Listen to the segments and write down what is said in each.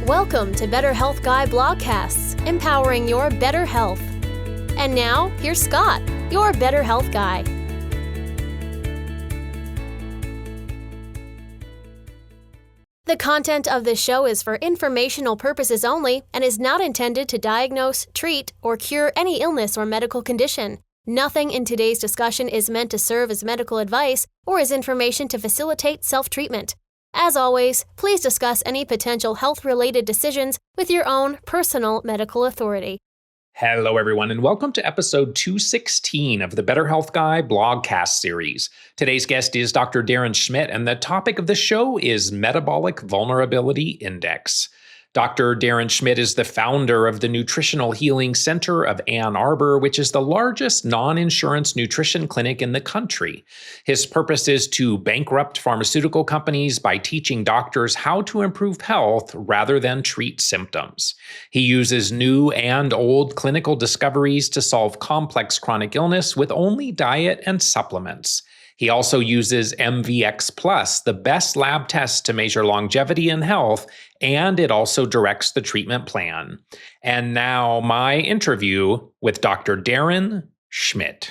Welcome to Better Health Guy Blogcasts, empowering your better health. And now, here's Scott, your Better Health Guy. The content of this show is for informational purposes only and is not intended to diagnose, treat, or cure any illness or medical condition. Nothing in today's discussion is meant to serve as medical advice or as information to facilitate self-treatment. As always, please discuss any potential health-related decisions with your own personal medical authority. Hello, everyone, and welcome to episode 216 of the Better Health Guy blogcast series. Today's guest is Dr. Darren Schmidt, and the topic of the show is Metabolic Vulnerability Index. Dr. Darren Schmidt is the founder of the Nutritional Healing Center of Ann Arbor, which is the largest non-insurance nutrition clinic in the country. His purpose is to bankrupt pharmaceutical companies by teaching doctors how to improve health rather than treat symptoms. He uses new and old clinical discoveries to solve complex chronic illness with only diet and supplements. He also uses MVX Plus, the best lab test to measure longevity and health, and it also directs the treatment plan. And now my interview with Dr. Darren Schmidt.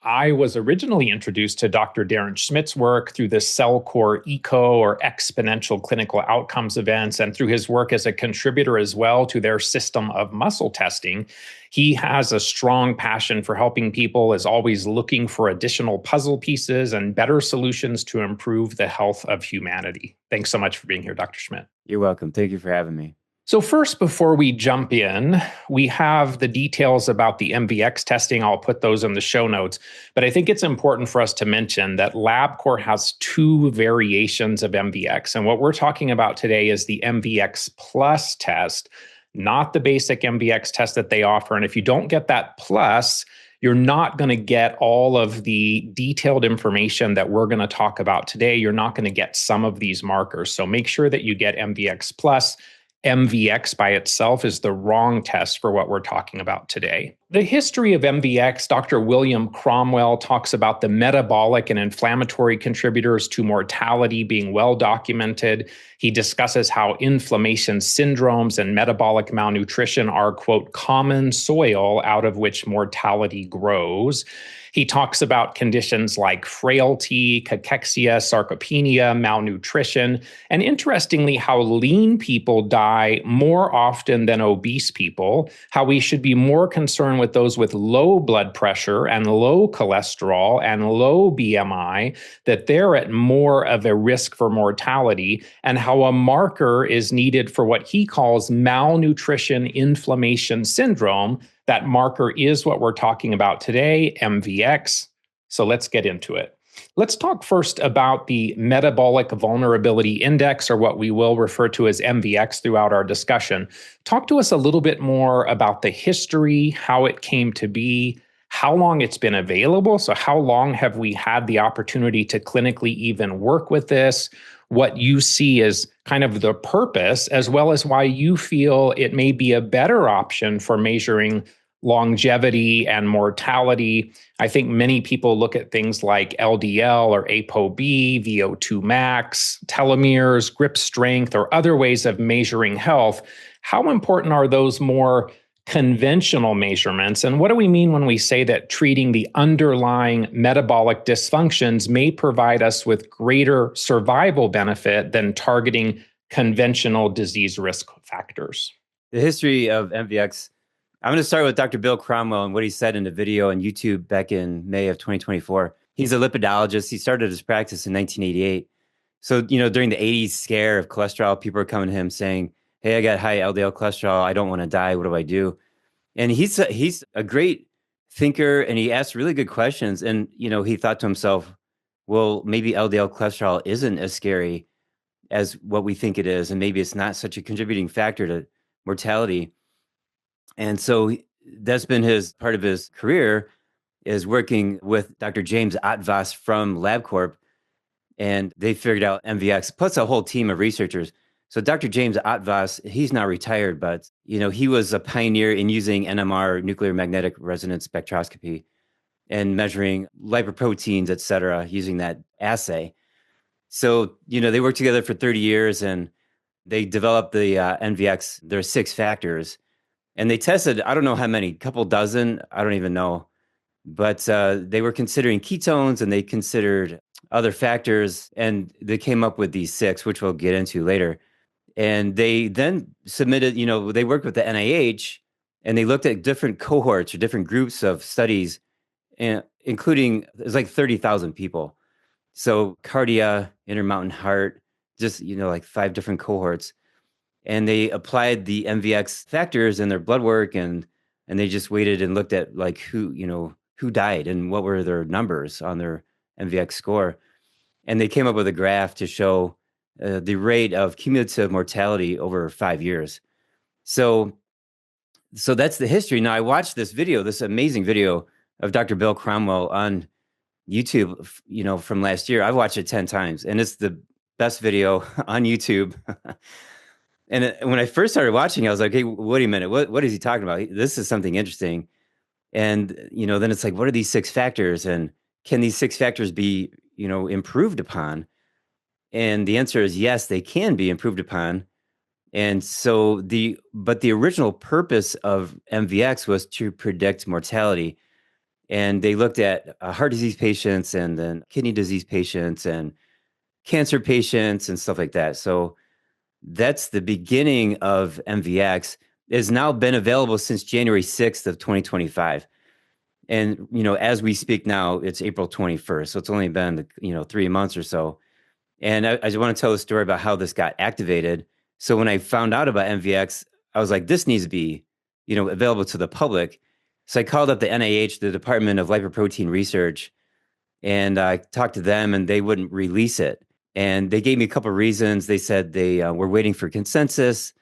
I was originally introduced to Dr. Darren Schmidt's work through the CellCore Eco or Exponential Clinical Outcomes events and through his work as a contributor as well to their system of muscle testing. He has a strong passion for helping people, is always looking for additional puzzle pieces and better solutions to improve the health of humanity. Thanks so much for being here, Dr. Schmidt. You're welcome. Thank you for having me. So first, before we jump in, we have the details about the MVX testing. I'll put those in the show notes. But I think it's important for us to mention that LabCorp has two variations of MVX. And what we're talking about today is the MVX Plus test, not the basic MVX test that they offer. And if you don't get that Plus, you're not going to get all of the detailed information that we're going to talk about today. You're not going to get some of these markers. So make sure that you get MVX Plus. MVX by itself is the wrong test for what we're talking about today. The history of MVX, Dr. William Cromwell talks about the metabolic and inflammatory contributors to mortality being well documented. He discusses how inflammation syndromes and metabolic malnutrition are, quote, common soil out of which mortality grows. He talks about conditions like frailty, cachexia, sarcopenia, malnutrition, and interestingly, how lean people die more often than obese people, how we should be more concerned with those with low blood pressure and low cholesterol and low BMI, that they're at more of a risk for mortality, and how a marker is needed for what he calls malnutrition inflammation syndrome. That marker is what we're talking about today, MVX. So let's get into it. Let's talk first about the Metabolic Vulnerability Index, or what we will refer to as MVX throughout our discussion. Talk to us a little bit more about the history, how it came to be, how long it's been available. So how long have we had the opportunity to clinically even work with this? What you see as kind of the purpose, as well as why you feel it may be a better option for measuring longevity and mortality. I think many people look at things like LDL or ApoB, VO2 max, telomeres, grip strength, or other ways of measuring health. How important are those more conventional measurements? And what do we mean when we say that treating the underlying metabolic dysfunctions may provide us with greater survival benefit than targeting conventional disease risk factors? The history of MVX, I'm going to start with Dr. Bill Cromwell and what he said in a video on YouTube back in May of 2024. He's a lipidologist. He started his practice in 1988. So, during the 80s scare of cholesterol, people are coming to him saying, hey, I got high LDL cholesterol. I don't want to die. What do I do? And he's a great thinker, and he asks really good questions. And, he thought to himself, well, maybe LDL cholesterol isn't as scary as what we think it is. And maybe it's not such a contributing factor to mortality. And so that's been part of his career, is working with Dr. James Ottvoss from LabCorp. And they figured out MVX, plus a whole team of researchers. So Dr. James Ottvoss, he's now retired, but he was a pioneer in using NMR, nuclear magnetic resonance spectroscopy, and measuring lipoproteins, et cetera, using that assay. So, they worked together for 30 years, and They developed the MVX. There are 6 factors, and they tested, I don't know how many, couple dozen, I don't even know. But they were considering ketones and they considered other factors, and they came up with these 6, which we'll get into later. And they then submitted, they worked with the NIH and they looked at different cohorts or different groups of studies, including, it's like 30,000 people. So cardia, intermountain heart, just, like 5 different cohorts. And they applied the MVX factors in their blood work, and they just waited and looked at like who died and what were their numbers on their MVX score. And they came up with a graph to show the rate of cumulative mortality over 5 years. So that's the history. Now, I watched this video, this amazing video of Dr. Bill Cromwell on YouTube, from last year. I've watched it 10 times, and it's the best video on YouTube. And when I first started watching, I was like, hey, wait a minute, what is he talking about? This is something interesting. And, then it's like, what are these 6 factors? And can these 6 factors be, improved upon? And the answer is yes, they can be improved upon. And so but the original purpose of MVX was to predict mortality. And they looked at heart disease patients and then kidney disease patients and cancer patients and stuff like that. So that's the beginning of MVX. It's now been available since January 6th of 2025. And, as we speak now, it's April 21st. So it's only been, 3 months or so. And I just want to tell a story about how this got activated. So when I found out about MVX, I was like, this needs to be, available to the public. So I called up the NIH, the Department of Lipoprotein Research, and I talked to them, and they wouldn't release it. And they gave me a couple of reasons. They said they were waiting for consensus.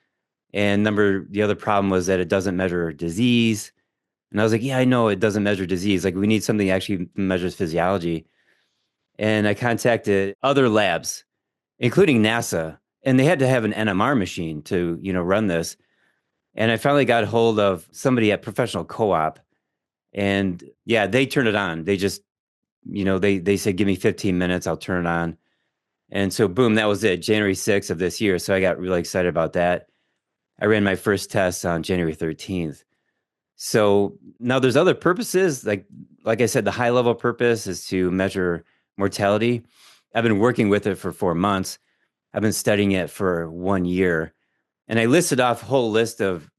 And the other problem was that it doesn't measure disease. And I was like, yeah, I know it doesn't measure disease. Like, we need something that actually measures physiology. And I contacted other labs, including NASA, and they had to have an NMR machine to, run this. And I finally got a hold of somebody at Professional Co-op, and yeah, they turned it on. They just, they said, give me 15 minutes, I'll turn it on. And so boom, that was it, January 6th of this year. So I got really excited about that. I ran my first test on January 13th. So now there's other purposes. Like I said, the high level purpose is to measure mortality. I've been working with it for 4 months. I've been studying it for 1 year. And I listed off a whole list of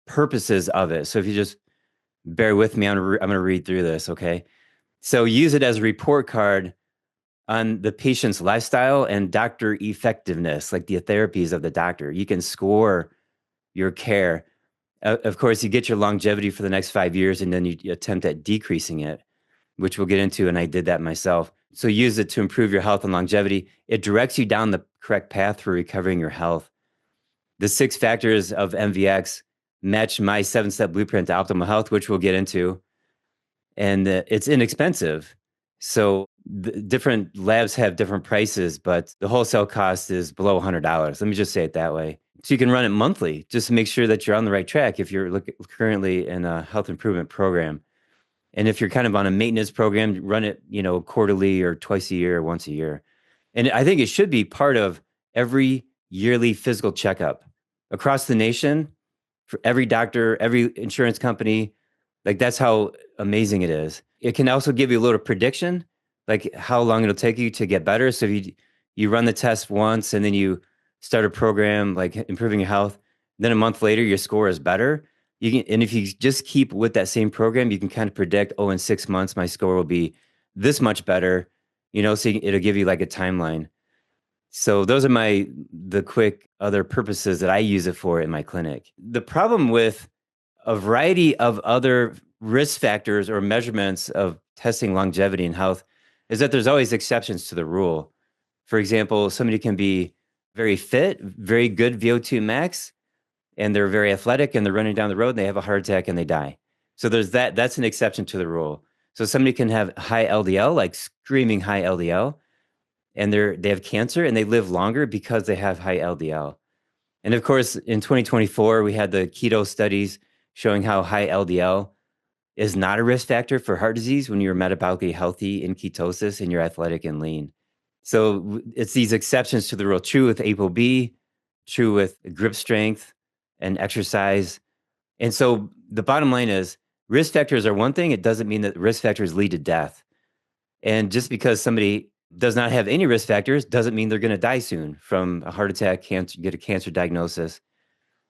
purposes of it. So if you just bear with me, I'm going to read through this, okay? So use it as a report card on the patient's lifestyle and doctor effectiveness, like the therapies of the doctor. You can score your care. Of course, you get your longevity for the next 5 years, and then you attempt at decreasing it, which we'll get into, and I did that myself. So use it to improve your health and longevity. It directs you down the correct path for recovering your health. The 6 factors of MVX match my 7-step blueprint to optimal health, which we'll get into. And it's inexpensive. So the different labs have different prices, but the wholesale cost is below $100. Let me just say it that way. So you can run it monthly, just to make sure that you're on the right track if you're currently in a health improvement program. And if you're kind of on a maintenance program, run it, quarterly or twice a year or once a year. And I think it should be part of every yearly physical checkup across the nation for every doctor, every insurance company. Like, that's how amazing it is. It can also give you a little prediction, like how long it'll take you to get better. So if you run the test once and then you start a program like improving your health, then a month later your score is better. And if you just keep with that same program, you can kind of predict, in 6 months my score will be this much better. So it'll give you like a timeline. So those are the quick other purposes that I use it for in my clinic. The problem with a variety of other risk factors or measurements of testing longevity and health is that there's always exceptions to the rule. For example, somebody can be very fit, very good VO2 max, and they're very athletic and they're running down the road and they have a heart attack and they die. So there's that's an exception to the rule. So somebody can have high LDL, like screaming high LDL, and they have cancer and they live longer because they have high LDL. And of course, in 2024, we had the keto studies showing how high LDL is not a risk factor for heart disease when you're metabolically healthy in ketosis and you're athletic and lean. So it's these exceptions to the real truth, ApoB, true with grip strength and exercise. And so the bottom line is risk factors are one thing. It doesn't mean that risk factors lead to death. And just because somebody does not have any risk factors doesn't mean they're going to die soon from a heart attack, cancer, get a cancer diagnosis.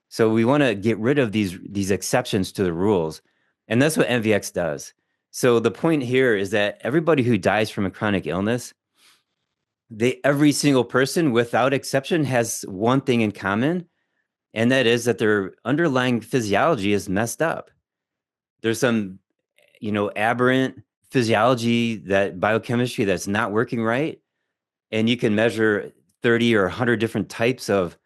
So we want to get rid of these exceptions to the rules. And that's what MVX does. So the point here is that everybody who dies from a chronic illness, every single person without exception has one thing in common, and that is that their underlying physiology is messed up. There's some, aberrant physiology, that biochemistry that's not working right. And you can measure 30 or 100 different types of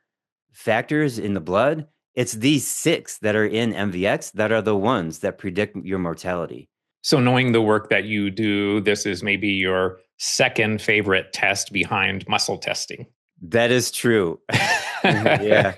factors in the blood. It's these 6 that are in MVX that are the ones that predict your mortality. So knowing the work that you do, this is maybe your second favorite test behind muscle testing. That is true. Yeah.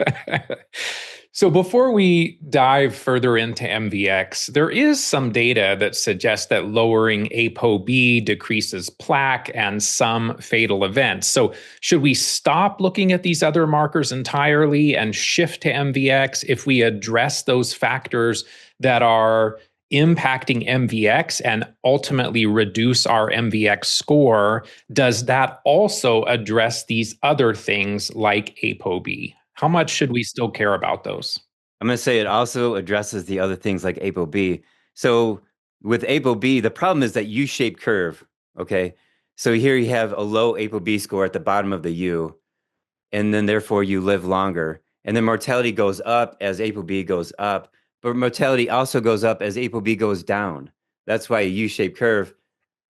So before we dive further into MVX, there is some data that suggests that lowering ApoB decreases plaque and some fatal events. So should we stop looking at these other markers entirely and shift to MVX if we address those factors that are impacting MVX and ultimately reduce our MVX score? Does that also address these other things like ApoB? How much should we still care about those? I'm going to say it also addresses the other things like ApoB. So with ApoB, the problem is that U-shaped curve, okay? So here you have a low ApoB score at the bottom of the U, and then therefore you live longer. And then mortality goes up as ApoB goes up, but mortality also goes up as ApoB goes down. That's why a U-shaped curve,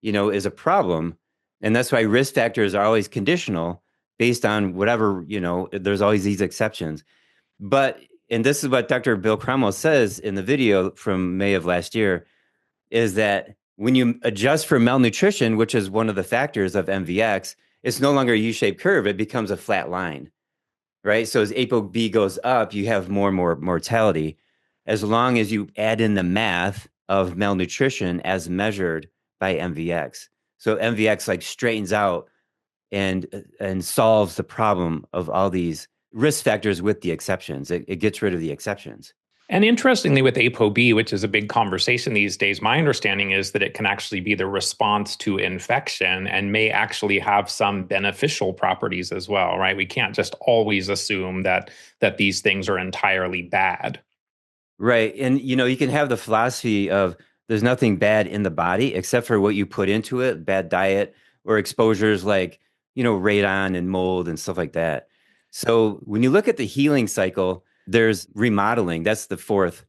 is a problem. And that's why risk factors are always conditional based on whatever, there's always these exceptions. But, and this is what Dr. Bill Cromwell says in the video from May of last year, is that when you adjust for malnutrition, which is one of the factors of MVX, it's no longer a U-shaped curve. It becomes a flat line, right? So as ApoB goes up, you have more and more mortality, as long as you add in the math of malnutrition as measured by MVX. So MVX like straightens out and solves the problem of all these risk factors with the exceptions. It gets rid of the exceptions. And interestingly, with ApoB, which is a big conversation these days, my understanding is that it can actually be the response to infection and may actually have some beneficial properties as well, right? We can't just always assume that these things are entirely bad. Right. And, you can have the philosophy of there's nothing bad in the body except for what you put into it, bad diet or exposures like, radon and mold and stuff like that. So when you look at the healing cycle, there's remodeling. That's the 4th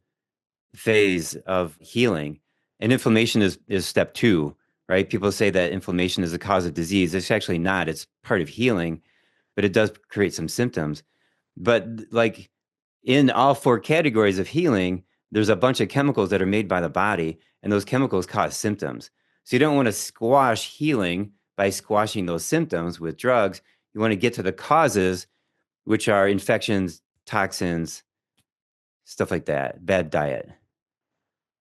phase of healing. And inflammation is step 2, right? People say that inflammation is the cause of disease. It's actually not. It's part of healing, but it does create some symptoms. But like in all 4 categories of healing, there's a bunch of chemicals that are made by the body, and those chemicals cause symptoms. So you don't want to squash healing by squashing those symptoms with drugs. You want to get to the causes, which are infections, toxins, stuff like that, bad diet.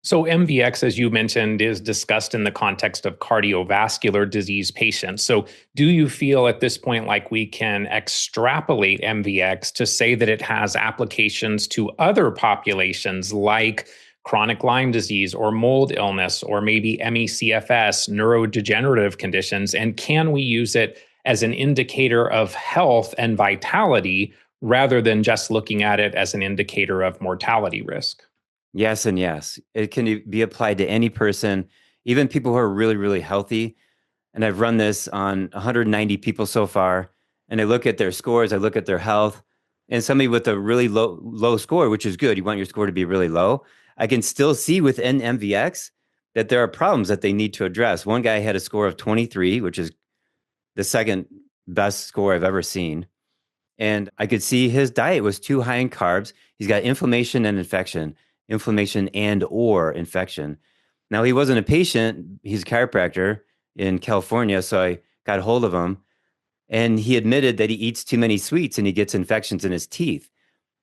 So MVX, as you mentioned, is discussed in the context of cardiovascular disease patients. So do you feel at this point like we can extrapolate MVX to say that it has applications to other populations like chronic Lyme disease or mold illness or maybe ME/CFS, neurodegenerative conditions? And can we use it as an indicator of health and vitality rather than just looking at it as an indicator of mortality risk? Yes and yes. It can be applied to any person, even people who are really, really healthy. And I've run this on 190 people so far. And I look at their scores, I look at their health, and somebody with a really low score, which is good. You want your score to be really low. I can still see within MVX that there are problems that they need to address. One guy had a score of 23, which is the second best score I've ever seen. And I could see his diet was too high in carbs. He's got inflammation and infection or infection. Now, he wasn't a patient. He's a chiropractor in California. So I got hold of him, and he admitted that he eats too many sweets and he gets infections in his teeth.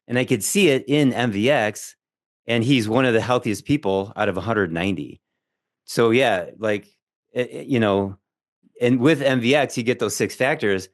And I could see it in MVX, and he's one of the healthiest people out of 190. So yeah, and with MVX, you get those 6 factors.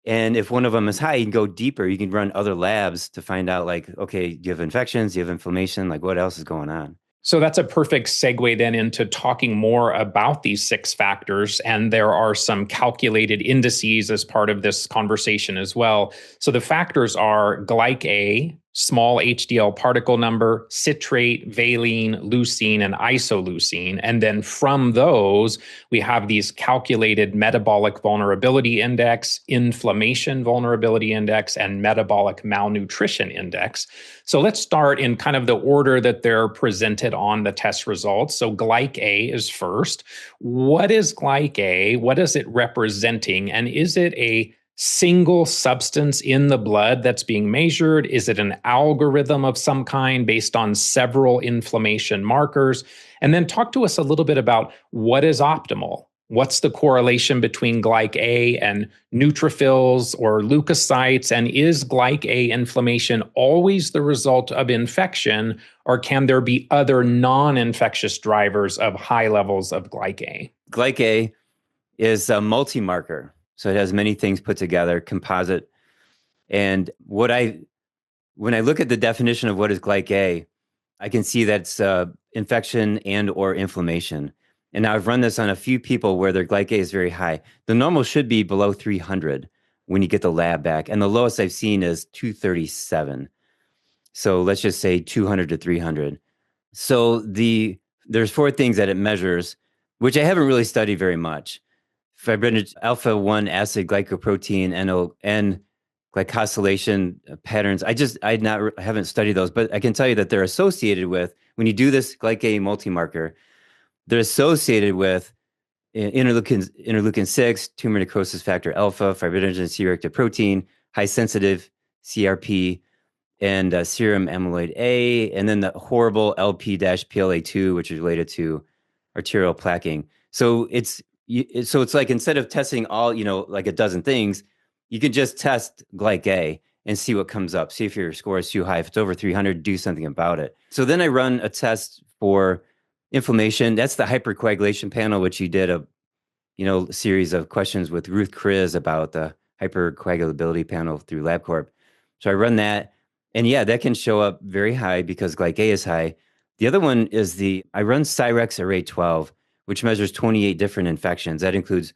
And if one of them is high, you can go deeper. You can run other labs to find out like, okay, do you have infections? Do you have inflammation? Like what else is going on? So that's a perfect segue then into talking more about these 6 factors. And there are some calculated indices as part of this conversation as well. So the factors are glyc-A, small HDL particle number, citrate, valine, leucine, and isoleucine. And then from those, we have these calculated metabolic vulnerability index, inflammation vulnerability index, and metabolic malnutrition index. So let's start in kind of the order that they're presented on the test results. So glyc-A is first. What is glyc-A? What is it representing? And is it a single substance in the blood that's being measured? Is it an algorithm of some kind based on several inflammation markers? And then talk to us a little bit about what is optimal. What's the correlation between glyc-A and neutrophils or leukocytes? And is glyc-A inflammation always the result of infection, or can there be other non-infectious drivers of high levels of glyc-A? Glyc-A is a multi-marker. So it has many things put together, composite. And when I look at the definition of what is glyc-A, I can see that's infection and or inflammation. And now I've run this on a few people where their glyc-A is very high. The normal should be below 300 when you get the lab back. And the lowest I've seen is 237. So let's just say 200 to 300. So there's 4 things that it measures, which I haven't really studied very much. Fibrin alpha-1 acid glycoprotein and glycosylation patterns. I haven't studied those, but I can tell you that they're associated with, when you do this glyc-A multi-marker, they're associated with interleukin 6, tumor necrosis factor alpha, fibrinogen C-reactive protein, high sensitive CRP, and serum amyloid A, and then the horrible LP-PLA2, which is related to arterial plaquing. So it's like instead of testing all, like a dozen things, you can just test glyc-A and see what comes up. See if your score is too high. If it's over 300, do something about it. So then I run a test for inflammation. That's the hypercoagulation panel, which you did a series of questions with Ruth Kriz about the hypercoagulability panel through LabCorp. So I run that, and yeah, that can show up very high because glyc-A is high. The other one is I run Cyrex Array 12, which measures 28 different infections. That includes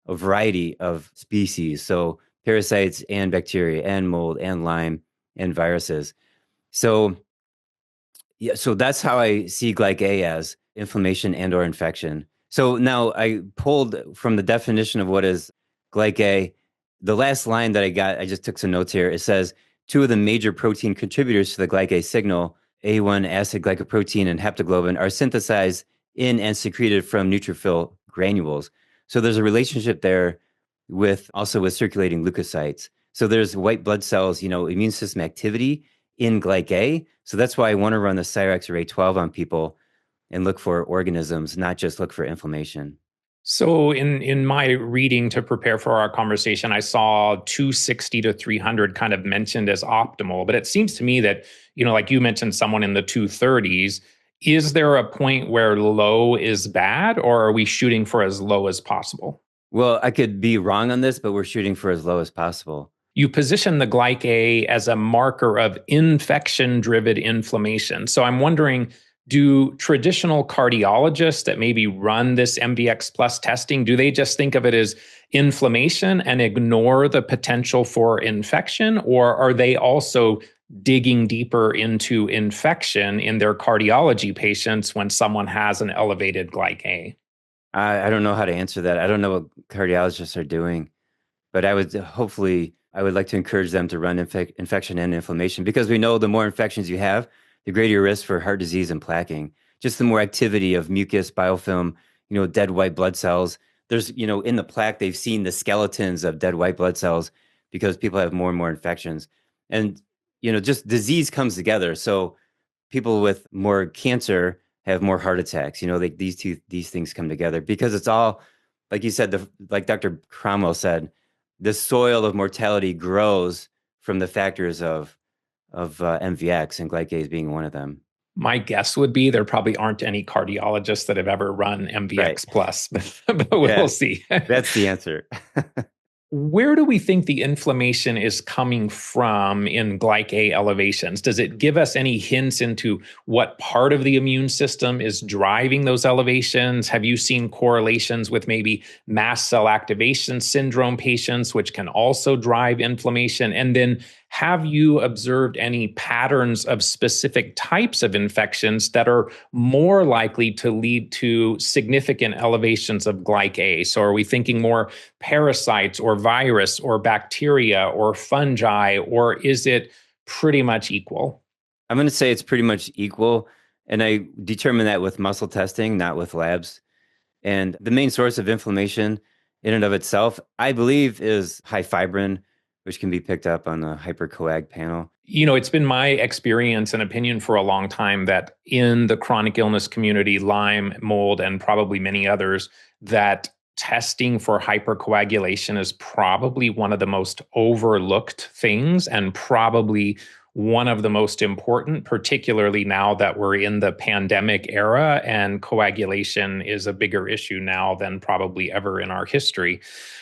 a variety of species, so parasites and bacteria and mold and Lyme and viruses. So yeah, so that's how I see glyc-A as inflammation and or infection. So now I pulled from the definition of what is glyc-A, the last line that I got, I just took some notes here. It says 2 of the major protein contributors to the glyc-A signal, A1 acid glycoprotein and haptoglobin, are synthesized in and secreted from neutrophil granules. So there's a relationship there with circulating leukocytes. So there's white blood cells, immune system activity in glyc-A. So that's why I want to run the Cyrex Array 12 on people and look for organisms, not just look for inflammation. So in my reading to prepare for our conversation, I saw 260 to 300 kind of mentioned as optimal. But it seems to me that, like you mentioned, someone in the 230s, is there a point where low is bad, or are we shooting for as low as possible? Well, I could be wrong on this, but we're shooting for as low as possible. You position the glyc-A as a marker of infection-driven inflammation. So I'm wondering, do traditional cardiologists that maybe run this MVX Plus testing, do they just think of it as inflammation and ignore the potential for infection? Or are they also digging deeper into infection in their cardiology patients when someone has an elevated glyc-A? I don't know how to answer that. I don't know what cardiologists are doing, but I would like to encourage them to run infection and inflammation, because we know the more infections you have, the greater your risk for heart disease and plaquing. Just the more activity of mucus, biofilm, dead white blood cells. There's, in the plaque, they've seen the skeletons of dead white blood cells because people have more and more infections. And, just disease comes together. So people with more cancer have more heart attacks. These things come together because it's all, like you said, like Dr. Cromwell said, the soil of mortality grows from the factors of MVX, and glyc-A being one of them. My guess would be there probably aren't any cardiologists that have ever run MVX Right. Plus, but we'll see. That's the answer. Where do we think the inflammation is coming from in glyc elevations? Does it give us any hints into what part of the immune system is driving those elevations? Have you seen correlations with maybe mast cell activation syndrome patients, which can also drive inflammation? And then have you observed any patterns of specific types of infections that are more likely to lead to significant elevations of glyc? So are we thinking more parasites or virus or bacteria or fungi, or is it pretty much equal? I'm going to say it's pretty much equal. And I determine that with muscle testing, not with labs. And the main source of inflammation in and of itself, I believe, is high fibrin, which can be picked up on the hypercoag panel. It's been my experience and opinion for a long time that in the chronic illness community, Lyme, mold, and probably many others, that testing for hypercoagulation is probably one of the most overlooked things and probably one of the most important, particularly now that we're in the pandemic era and coagulation is a bigger issue now than probably ever in our history.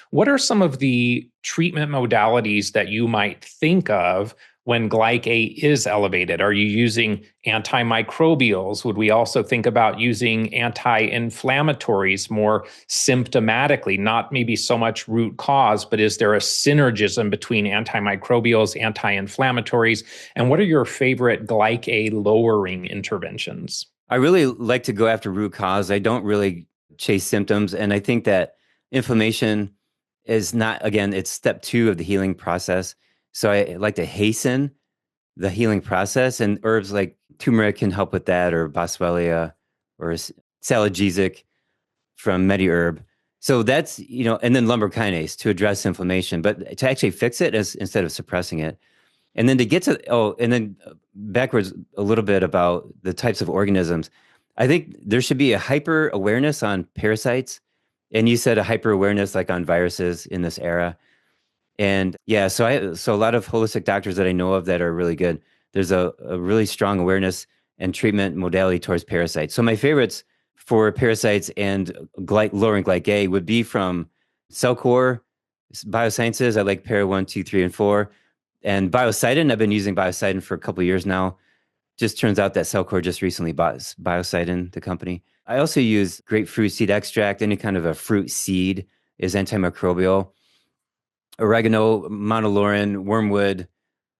What are some of the treatment modalities that you might think of when glyc is elevated? Are you using antimicrobials? Would we also think about using anti-inflammatories more symptomatically, not maybe so much root cause, but is there a synergism between antimicrobials, anti-inflammatories? And what are your favorite glyc lowering interventions? I really like to go after root cause. I don't really chase symptoms. And I think that inflammation is not, again, it's step 2 of the healing process. So I like to hasten the healing process, and herbs like turmeric can help with that, or boswellia, or salagesic from MediHerb. So that's, and then lumbar kinase to address inflammation, but to actually fix it instead of suppressing it. And then to get to, and then backwards a little bit about the types of organisms. I think there should be a hyper awareness on parasites. And you said a hyper awareness like on viruses in this era. And yeah, so a lot of holistic doctors that I know of that are really good. There's a really strong awareness and treatment modality towards parasites. So my favorites for parasites and lowering glyc would be from Cellcore Biosciences. I like Para 1, 2, 3, and 4. And Biocidin, I've been using Biocidin for a couple of years now. Just turns out that Cellcore just recently bought Biocidin, the company. I also use grapefruit seed extract. Any kind of a fruit seed is antimicrobial. Oregano, monolaurin, wormwood.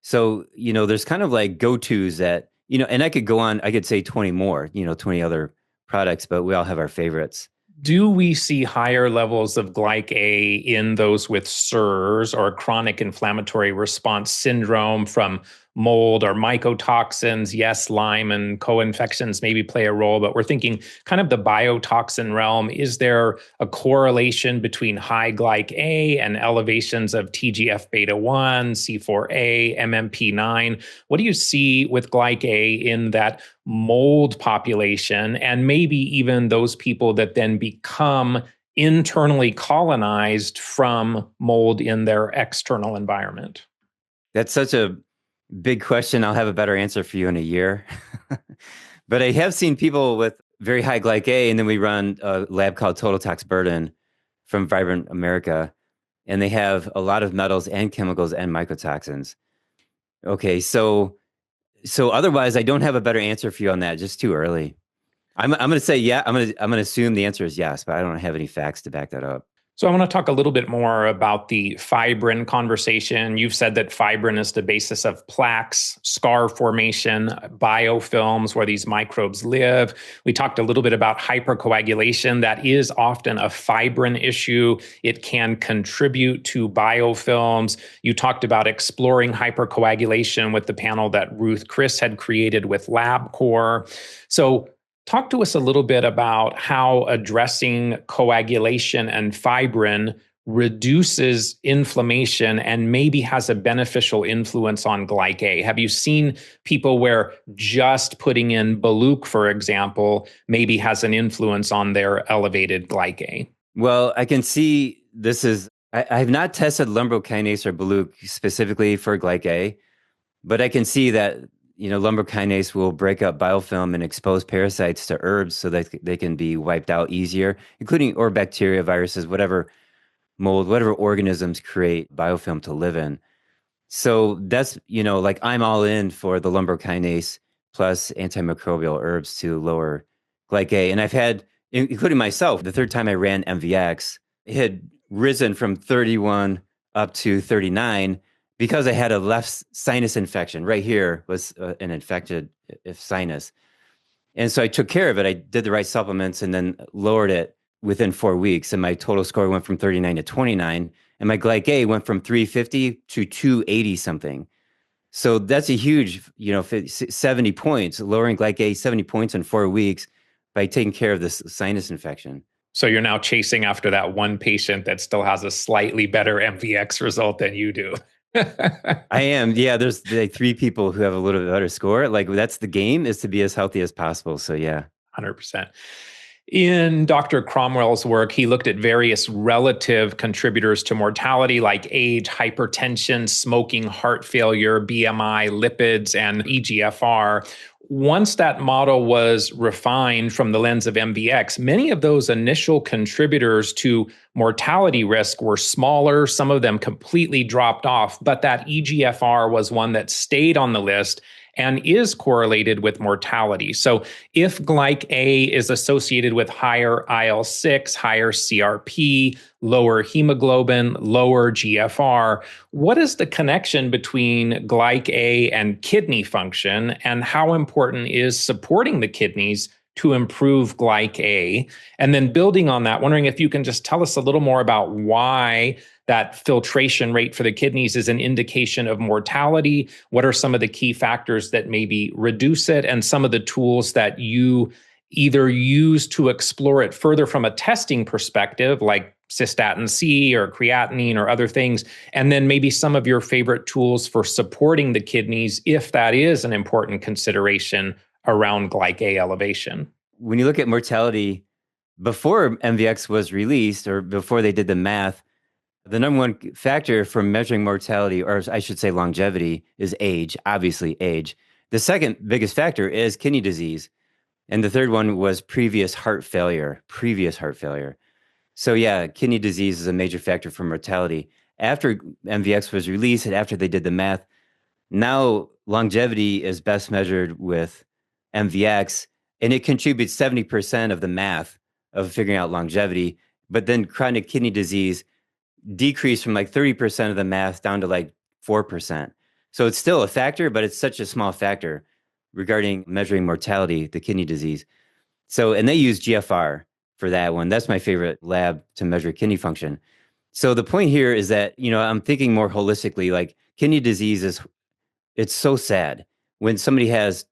So, there's kind of like go-tos that, and I could go on, I could say 20 more, 20 other products, but we all have our favorites. Do we see higher levels of glyc in those with CIRS or chronic inflammatory response syndrome from mold or mycotoxins? Yes, Lyme and co-infections maybe play a role, but we're thinking kind of the biotoxin realm. Is there a correlation between high glyc and elevations of TGF-beta1, C4a, MMP9? What do you see with glyc in that mold population, and maybe even those people that then become internally colonized from mold in their external environment? That's such a big question. I'll have a better answer for you in a year. But I have seen people with very high glyc and then we run a lab called Total Tox Burden from Vibrant America, and they have a lot of metals and chemicals and mycotoxins. Okay, so otherwise, I don't have a better answer for you on that. Just too early. I'm going to say yeah. I'm going to assume the answer is yes, but I don't have any facts to back that up. So I want to talk a little bit more about the fibrin conversation. You've said that fibrin is the basis of plaques, scar formation, biofilms where these microbes live. We talked a little bit about hypercoagulation. That is often a fibrin issue. It can contribute to biofilms. You talked about exploring hypercoagulation with the panel that Ruth Chris had created with LabCorp. So talk to us a little bit about how addressing coagulation and fibrin reduces inflammation and maybe has a beneficial influence on glyc. Have you seen people where just putting in Baluch, for example, maybe has an influence on their elevated glyc? Well, I can see I have not tested lumbrokinase or Baluch specifically for glyc, but I can see that lumbar kinase will break up biofilm and expose parasites to herbs so that they can be wiped out easier, including or bacteria, viruses, whatever mold, whatever organisms create biofilm to live in. So that's, like I'm all in for the lumbar-kinase plus antimicrobial herbs to lower glyc-A. And I've had, including myself, the third time I ran MVX, it had risen from 31 up to 39 because I had a left sinus infection. Right here was an infected sinus. And so I took care of it. I did the right supplements and then lowered it within 4 weeks. And my total score went from 39 to 29. And my glyc-A went from 350 to 280 something. So that's a huge, 70 points, lowering glyc-A 70 points in 4 weeks by taking care of this sinus infection. So you're now chasing after that one patient that still has a slightly better MVX result than you do. I am. Yeah, there's like 3 people who have a little bit better score. Like that's the game, is to be as healthy as possible. So yeah. 100%. In Dr. Cromwell's work, he looked at various relative contributors to mortality like age, hypertension, smoking, heart failure, BMI, lipids, and EGFR. Once that model was refined from the lens of MVX, many of those initial contributors to mortality risk were smaller. Some of them completely dropped off, but that EGFR was one that stayed on the list and is correlated with mortality. So if glyc-A is associated with higher IL-6, higher CRP, lower hemoglobin, lower GFR, what is the connection between glyc-A and kidney function, and how important is supporting the kidneys to improve glyc-A? And then building on that, wondering if you can just tell us a little more about why that filtration rate for the kidneys is an indication of mortality. What are some of the key factors that maybe reduce it, and some of the tools that you either use to explore it further from a testing perspective, like cystatin C or creatinine or other things, and then maybe some of your favorite tools for supporting the kidneys, if that is an important consideration around glyc-A elevation. When you look at mortality, before MVX was released, or before they did the math, the number one factor for measuring mortality, or I should say longevity, is age, obviously age. The second biggest factor is kidney disease. And the third one was previous heart failure. So yeah, kidney disease is a major factor for mortality. After MVX was released and after they did the math, now longevity is best measured with MVX, and it contributes 70% of the math of figuring out longevity. But then chronic kidney disease decreased from like 30% of the math down to like 4%. So it's still a factor, but it's such a small factor regarding measuring mortality, the kidney disease. So, and they use GFR for that one. That's my favorite lab to measure kidney function. So the point here is that, I'm thinking more holistically, like kidney disease it's so sad when somebody has,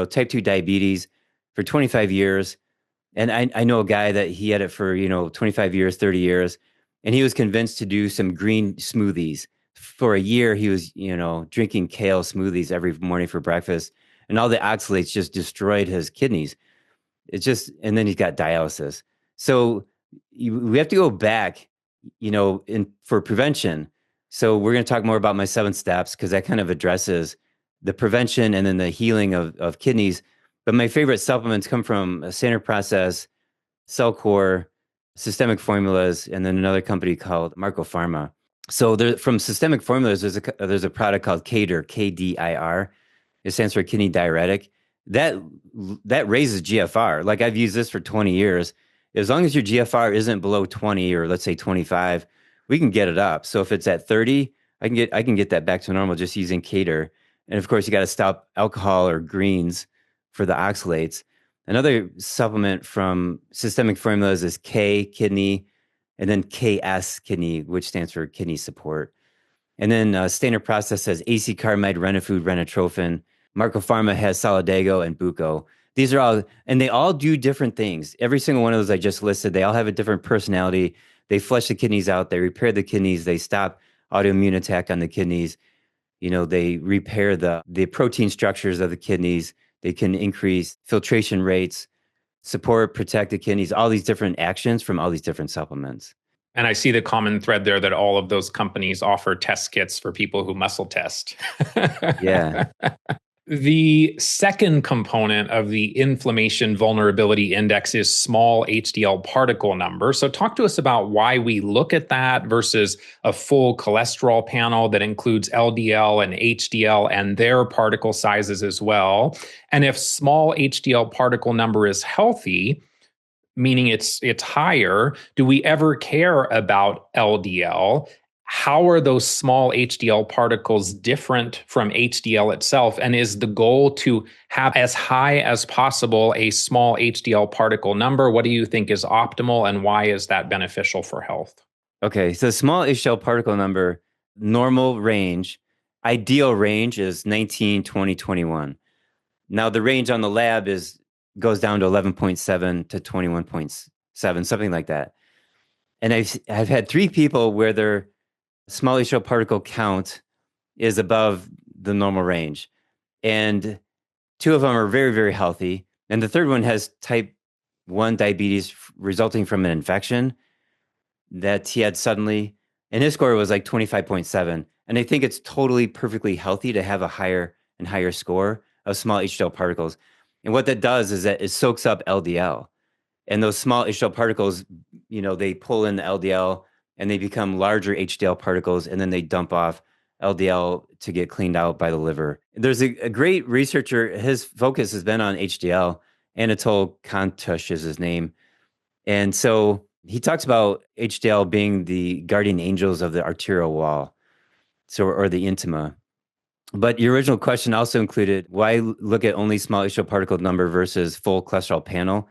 type 2 diabetes for 25 years. And I know a guy that he had it for, 25 years, 30 years. And he was convinced to do some green smoothies. For a year, he was, drinking kale smoothies every morning for breakfast. And all the oxalates just destroyed his kidneys. And then he's got dialysis. So we have to go back, for prevention. So we're going to talk more about my 7 steps, because that kind of addresses the prevention and then the healing of kidneys. But my favorite supplements come from Standard Process, Cellcore, Systemic Formulas, and then another company called Marco Pharma. So from Systemic Formulas, there's a product called KDIR, KDIR. It stands for kidney diuretic. That raises GFR. Like I've used this for 20 years. As long as your GFR isn't below 20, or let's say 25, we can get it up. So if it's at 30, I can get that back to normal just using KDIR. And of course, you got to stop alcohol or greens for the oxalates. Another supplement from Systemic Formulas is K kidney, and then KS kidney, which stands for kidney support. And then Standard Process has AC Carmide, Renifood, Renitrophin. Marco Pharma has Solidago and Buco. These are all, and they all do different things. Every single one of those I just listed, they all have a different personality. They flush the kidneys out. They repair the kidneys. They stop autoimmune attack on the kidneys. They repair the protein structures of the kidneys. They can increase filtration rates, support, protect the kidneys, all these different actions from all these different supplements. And I see the common thread there that all of those companies offer test kits for people who muscle test. Yeah. The second component of the Inflammation Vulnerability Index is small HDL particle number. So talk to us about why we look at that versus a full cholesterol panel that includes LDL and HDL and their particle sizes as well. And if small HDL particle number is healthy, meaning it's higher, do we ever care about LDL? How are those small HDL particles different from HDL itself? And is the goal to have as high as possible a small HDL particle number? What do you think is optimal, and why is that beneficial for health? Okay, so small HDL particle number, normal range, ideal range is 19, 20, 21. Now the range on the lab goes down to 11.7 to 21.7, something like that. And I've had 3 people where their small HDL particle count is above the normal range. And 2 of them are very, very healthy. And the third one has type 1 diabetes resulting from an infection that he had suddenly. And his score was like 25.7. And I think it's totally perfectly healthy to have a higher and higher score of small HDL particles. And what that does is that it soaks up LDL. And those small HDL particles, they pull in the LDL and they become larger HDL particles, and then they dump off LDL to get cleaned out by the liver. There's a great researcher, his focus has been on HDL. Anatol Kantush is his name. And so he talks about HDL being the guardian angels of the arterial wall, or the intima. But your original question also included why look at only small HDL particle number versus full cholesterol panel,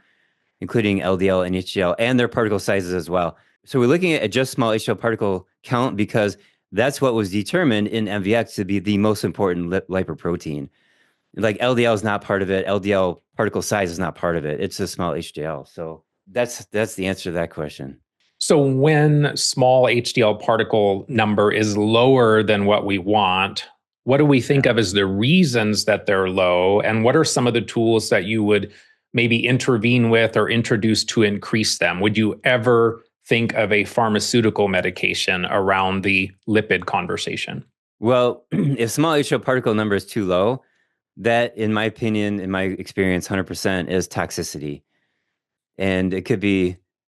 including LDL and HDL and their particle sizes as well. So we're looking at just small HDL particle count because that's what was determined in MVX to be the most important lipoprotein. Like LDL is not part of it. LDL particle size is not part of it. It's a small HDL. So that's the answer to that question. So when small HDL particle number is lower than what we want, what do we think of as the reasons that they're low? And what are some of the tools that you would maybe intervene with or introduce to increase them? Would you ever think of a pharmaceutical medication around the lipid conversation? Well, if small HDL particle number is too low, that, in my opinion, in my experience, 100% is toxicity. And it could be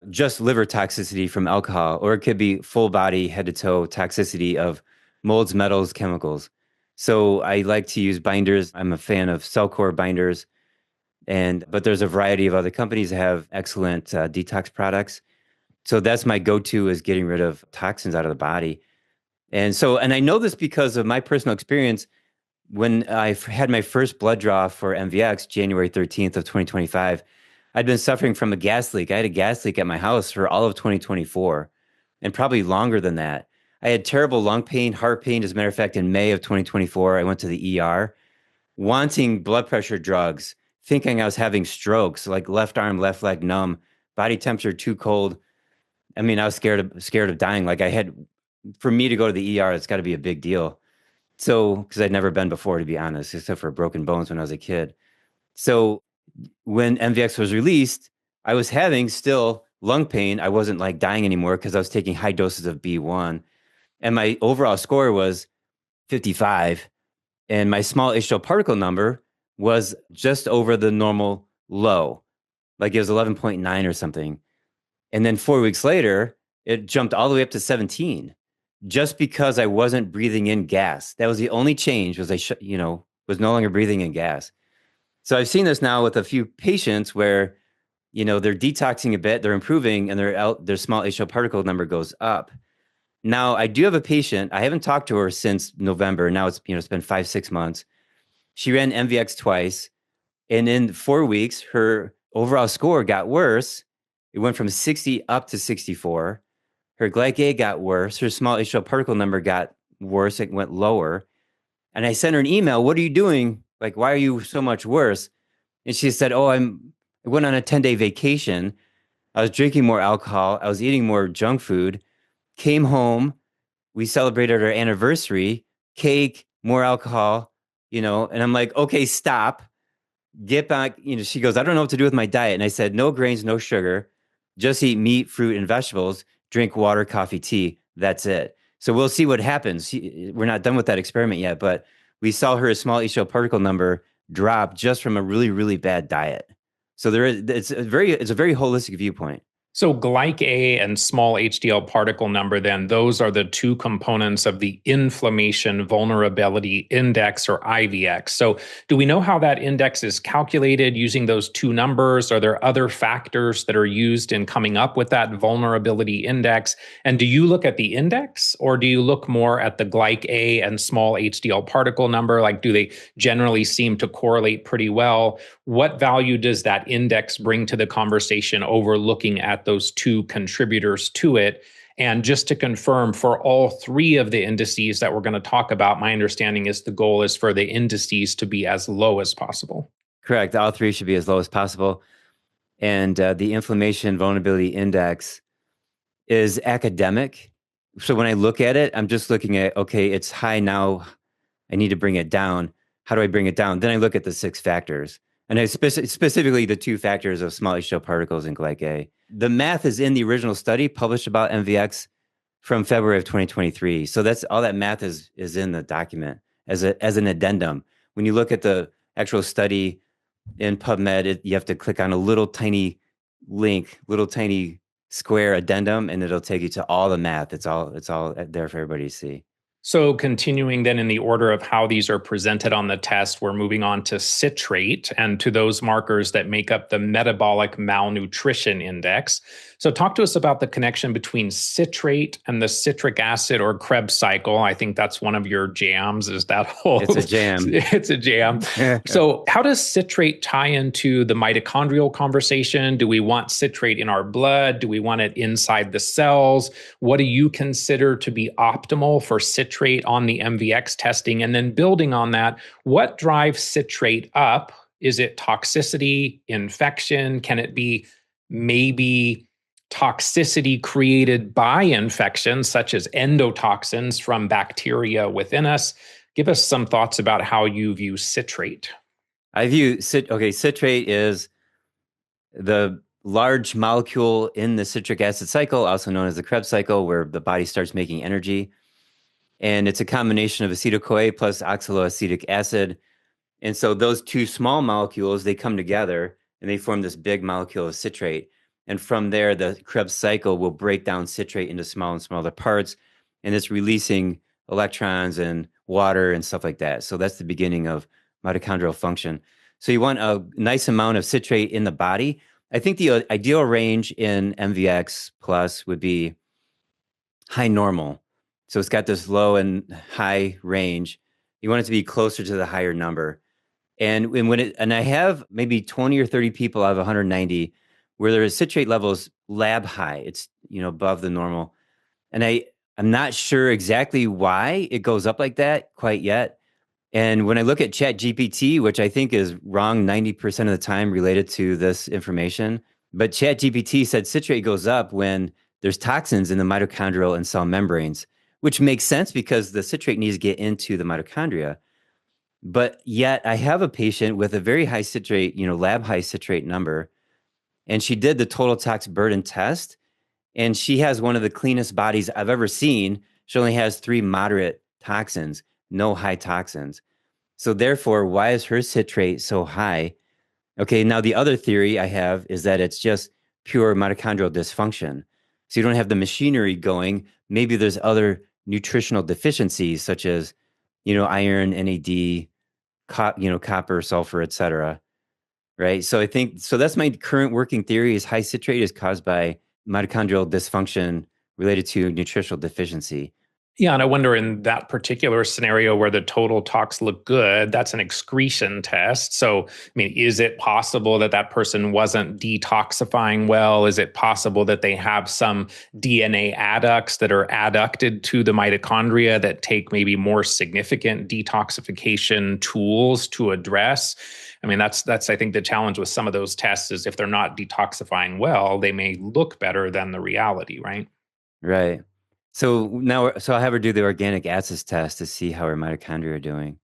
just liver toxicity from alcohol, or it could be full body, head to toe toxicity of molds, metals, chemicals. So I like to use binders. I'm a fan of Cellcore binders. But there's a variety of other companies that have excellent detox products. So that's my go-to, is getting rid of toxins out of the body. And I know this because of my personal experience. When I had my first blood draw for MVX, January 13th of 2025, I'd been suffering from a gas leak. I had a gas leak at my house for all of 2024 and probably longer than that. I had terrible lung pain, heart pain. As a matter of fact, in May of 2024, I went to the ER wanting blood pressure drugs, thinking I was having strokes, like left arm, left leg numb, body temperature too cold. I mean, I was scared of dying. Like for me to go to the ER, it's got to be a big deal. So, because I'd never been before, to be honest, except for broken bones when I was a kid. So when MVX was released, I was having still lung pain. I wasn't like dying anymore because I was taking high doses of B1. And my overall score was 55. And my small HDL particle number was just over the normal low. Like it was 11.9 or something. And then 4 weeks later, it jumped all the way up to 17. Just because I wasn't breathing in gas. That was the only change, was was no longer breathing in gas. So I've seen this now with a few patients where, they're detoxing a bit, they're improving, and their small HDL particle number goes up. Now, I do have a patient, I haven't talked to her since November. Now it's been 5-6 months. She ran MVX twice, and in 4 weeks, her overall score got worse. It went from 60 up to 64. Her glycate got worse. Her small HDL particle number got worse. It went lower. And I sent her an email. What are you doing? Like, why are you so much worse? And she said, I went on a 10-day vacation. I was drinking more alcohol. I was eating more junk food. Came home. We celebrated our anniversary. Cake, more alcohol, and I'm like, okay, stop. Get back. She goes, I don't know what to do with my diet. And I said, no grains, no sugar. Just eat meat, fruit, and vegetables. Drink water, coffee, tea. That's it. So we'll see what happens. We're not done with that experiment yet, but we saw her small HDL particle number drop just from a really, really bad diet. So it's a very holistic viewpoint. So glyc-A and small HDL particle number, then those are the two components of the Inflammation Vulnerability Index, or IVX. So do we know how that index is calculated using those two numbers? Are there other factors that are used in coming up with that vulnerability index? And do you look at the index, or do you look more at the glyc-A and small HDL particle number? Like, do they generally seem to correlate pretty well? What value does that index bring to the conversation over looking at those two contributors to it? And just to confirm, for all three of the indices that we're going to talk about, my understanding is the goal is for the indices to be as low as possible. Correct. All three should be as low as possible. And the Inflammation Vulnerability Index is academic. So when I look at it, I'm just looking at, okay, it's high now. I need to bring it down. How do I bring it down? Then I look at the 6 factors. And I specifically the 2 factors of small HDL particles and glyc-A. The math is in the original study published about MVX from February of 2023. So that's all that math is in the document as an addendum. When you look at the actual study in PubMed, you have to click on a little tiny link, little tiny square addendum, and it'll take you to all the math. It's all there for everybody to see. So continuing then in the order of how these are presented on the test, we're moving on to citrate and to those markers that make up the metabolic malnutrition index. So talk to us about the connection between citrate and the citric acid or Krebs cycle. I think that's one of your jams, is that whole... It's a jam. It's a jam. So how does citrate tie into the mitochondrial conversation? Do we want citrate in our blood? Do we want it inside the cells? What do you consider to be optimal for citrate on the MVX testing? And then building on that, what drives citrate up? Is it toxicity, infection? Can it be maybe toxicity created by infections, such as endotoxins from bacteria within us? Give us some thoughts about how you view citrate. I view citrate is the large molecule in the citric acid cycle, also known as the Krebs cycle, where the body starts making energy. And it's a combination of acetyl-CoA plus oxaloacetic acid. And so those two small molecules, they come together and they form this big molecule of citrate. And from there, the Krebs cycle will break down citrate into smaller and smaller parts. And it's releasing electrons and water and stuff like that. So that's the beginning of mitochondrial function. So you want a nice amount of citrate in the body. I think the ideal range in MVX Plus would be high normal. So it's got this low and high range. You want it to be closer to the higher number. And I have maybe 20 or 30 people out of 190 where their citrate levels lab high. It's, above the normal. And I'm not sure exactly why it goes up like that quite yet. And when I look at ChatGPT, which I think is wrong 90% of the time related to this information, but ChatGPT said citrate goes up when there's toxins in the mitochondrial and cell membranes, which makes sense because the citrate needs to get into the mitochondria. But yet I have a patient with a very high citrate, lab high citrate number, and she did the total tox burden test, and she has one of the cleanest bodies I've ever seen. She only has 3 moderate toxins, no high toxins. So therefore, why is her citrate so high? Okay, now the other theory I have is that it's just pure mitochondrial dysfunction. So you don't have the machinery going. Maybe there's other nutritional deficiencies such as, iron, NAD, copper, sulfur, et cetera. Right. So that's my current working theory is high citrate is caused by mitochondrial dysfunction related to nutritional deficiency. Yeah, and I wonder in that particular scenario where the total tox look good, that's an excretion test. So, is it possible that that person wasn't detoxifying well? Is it possible that they have some DNA adducts that are adducted to the mitochondria that take maybe more significant detoxification tools to address? That's I think the challenge with some of those tests is if they're not detoxifying well, they may look better than the reality, right? Right. So I'll have her do the organic acids test to see how her mitochondria are doing.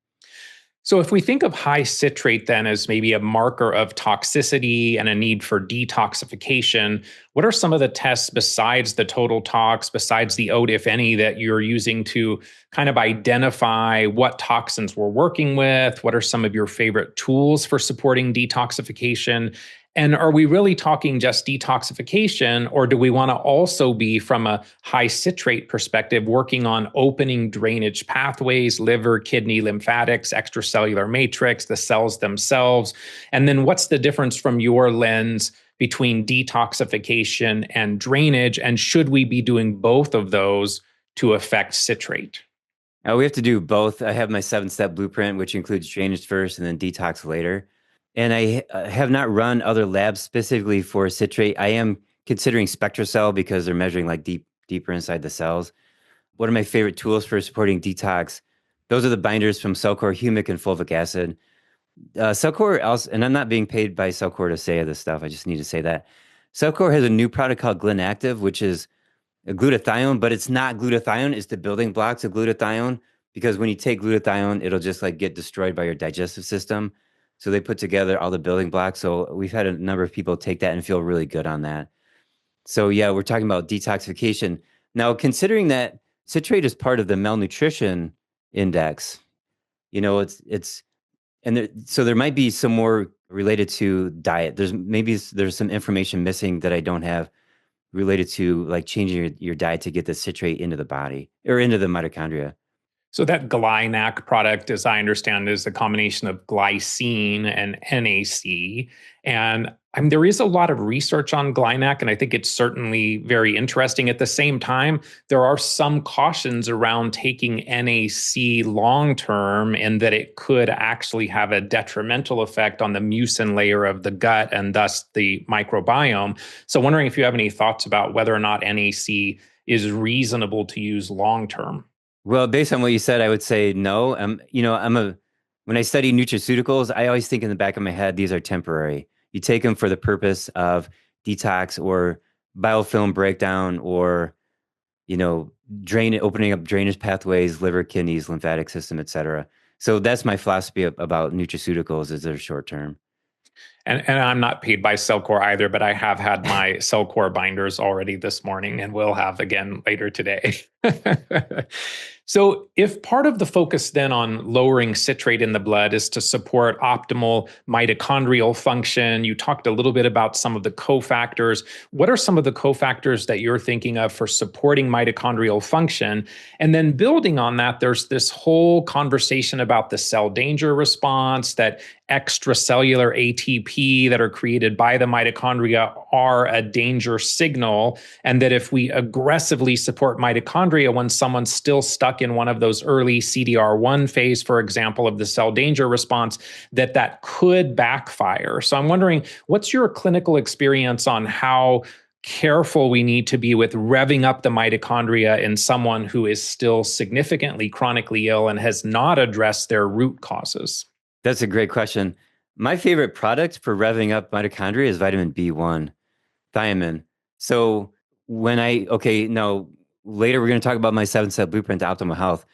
So if we think of high citrate then as maybe a marker of toxicity and a need for detoxification, what are some of the tests besides the total tox, besides the OAT, if any, that you're using to kind of identify what toxins we're working with? What are some of your favorite tools for supporting detoxification? And are we really talking just detoxification, or do we want to also be, from a high citrate perspective, working on opening drainage pathways, liver, kidney, lymphatics, extracellular matrix, the cells themselves? And then what's the difference from your lens between detoxification and drainage? And should we be doing both of those to affect citrate? We have to do both. I have my 7-step blueprint, which includes drainage first and then detox later. And I have not run other labs specifically for citrate. I am considering SpectraCell because they're measuring like deeper inside the cells. One of my favorite tools for supporting detox, those are the binders from Cellcore, humic and fulvic acid. Cellcore also, and I'm not being paid by Cellcore to say this stuff. I just need to say that. Cellcore has a new product called Gly Active, which is a glutathione, but it's not glutathione. It's the building blocks of glutathione, because when you take glutathione, it'll just like get destroyed by your digestive system. So they put together all the building blocks. So we've had a number of people take that and feel really good on that. So yeah, we're talking about detoxification. Now, considering that citrate is part of the malnutrition index, so there might be some more related to diet. There's some information missing that I don't have related to like changing your diet to get the citrate into the body or into the mitochondria. So that GlyNAC product, as I understand, is a combination of glycine and NAC. And there is a lot of research on GlyNAC, and I think it's certainly very interesting. At the same time, there are some cautions around taking NAC long-term, and that it could actually have a detrimental effect on the mucin layer of the gut and thus the microbiome. So wondering if you have any thoughts about whether or not NAC is reasonable to use long-term. Well, based on what you said, I would say no. When I study nutraceuticals, I always think in the back of my head, these are temporary. You take them for the purpose of detox or biofilm breakdown or, opening up drainage pathways, liver, kidneys, lymphatic system, et cetera. So that's my philosophy about nutraceuticals, is they're short term. And I'm not paid by Cellcore either, but I have had my Cellcore binders already this morning and will have again later today. So if part of the focus then on lowering citrate in the blood is to support optimal mitochondrial function, you talked a little bit about some of the cofactors. What are some of the cofactors that you're thinking of for supporting mitochondrial function? And then building on that, there's this whole conversation about the cell danger response, that extracellular ATP that are created by the mitochondria are a danger signal, and that if we aggressively support mitochondria when someone's still stuck in one of those early CDR1 phase, for example, of the cell danger response, that could backfire. So I'm wondering, what's your clinical experience on how careful we need to be with revving up the mitochondria in someone who is still significantly chronically ill and has not addressed their root causes? That's a great question. My favorite product for revving up mitochondria is vitamin B1, thiamine. So now later we're going to talk about my 7-step blueprint to optimal health.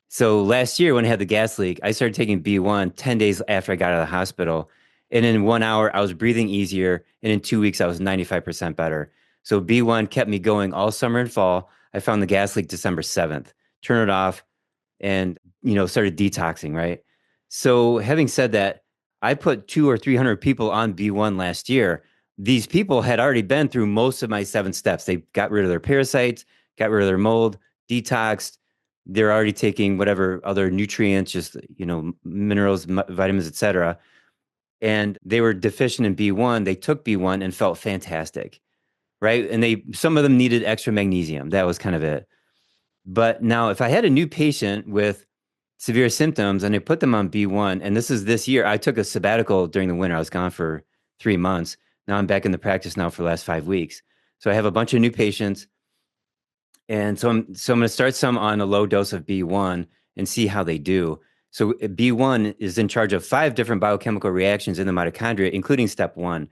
So last year when I had the gas leak, I started taking B1 10 days after I got out of the hospital. And in 1 hour, I was breathing easier. And in 2 weeks, I was 95% better. So B1 kept me going all summer and fall. I found the gas leak December 7th, turned it off and, started detoxing, right? So having said that, I put 200 or 300 people on B1 last year. These people had already been through most of my 7 steps. They got rid of their parasites, got rid of their mold, detoxed. They're already taking whatever other nutrients, just, minerals, vitamins, et cetera. And they were deficient in B1. They took B1 and felt fantastic, right? And some of them needed extra magnesium. That was kind of it. But now if I had a new patient with severe symptoms and I put them on B1, and this year, I took a sabbatical during the winter. I was gone for 3 months. Now I'm back in the practice now for the last 5 weeks. So I have a bunch of new patients. And so I'm going to start some on a low dose of B1 and see how they do. So B1 is in charge of 5 different biochemical reactions in the mitochondria, including step 1.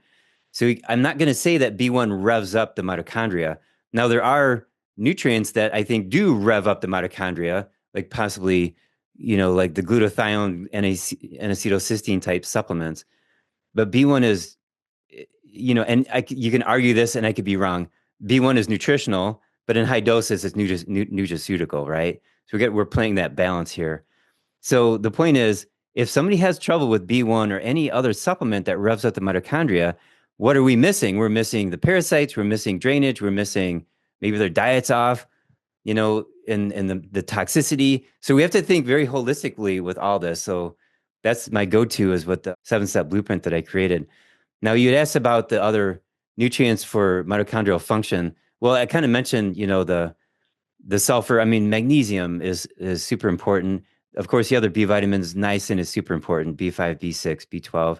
So I'm not going to say that B1 revs up the mitochondria. Now there are nutrients that I think do rev up the mitochondria, like possibly, like the glutathione and acetylcysteine type supplements. But B1 is, and you can argue this and I could be wrong. B1 is nutritional, but in high doses, it's nutraceutical, right? So we're playing that balance here. So the point is, if somebody has trouble with B1 or any other supplement that revs up the mitochondria, what are we missing? We're missing the parasites, we're missing drainage, we're missing maybe their diet's off, and the toxicity. So we have to think very holistically with all this. So that's my go-to is with the 7-step blueprint that I created. Now you had asked about the other nutrients for mitochondrial function. Well, I kind of mentioned, the sulfur. I mean, magnesium is super important. Of course, the other B vitamins, niacin is super important, B5, B6, B12,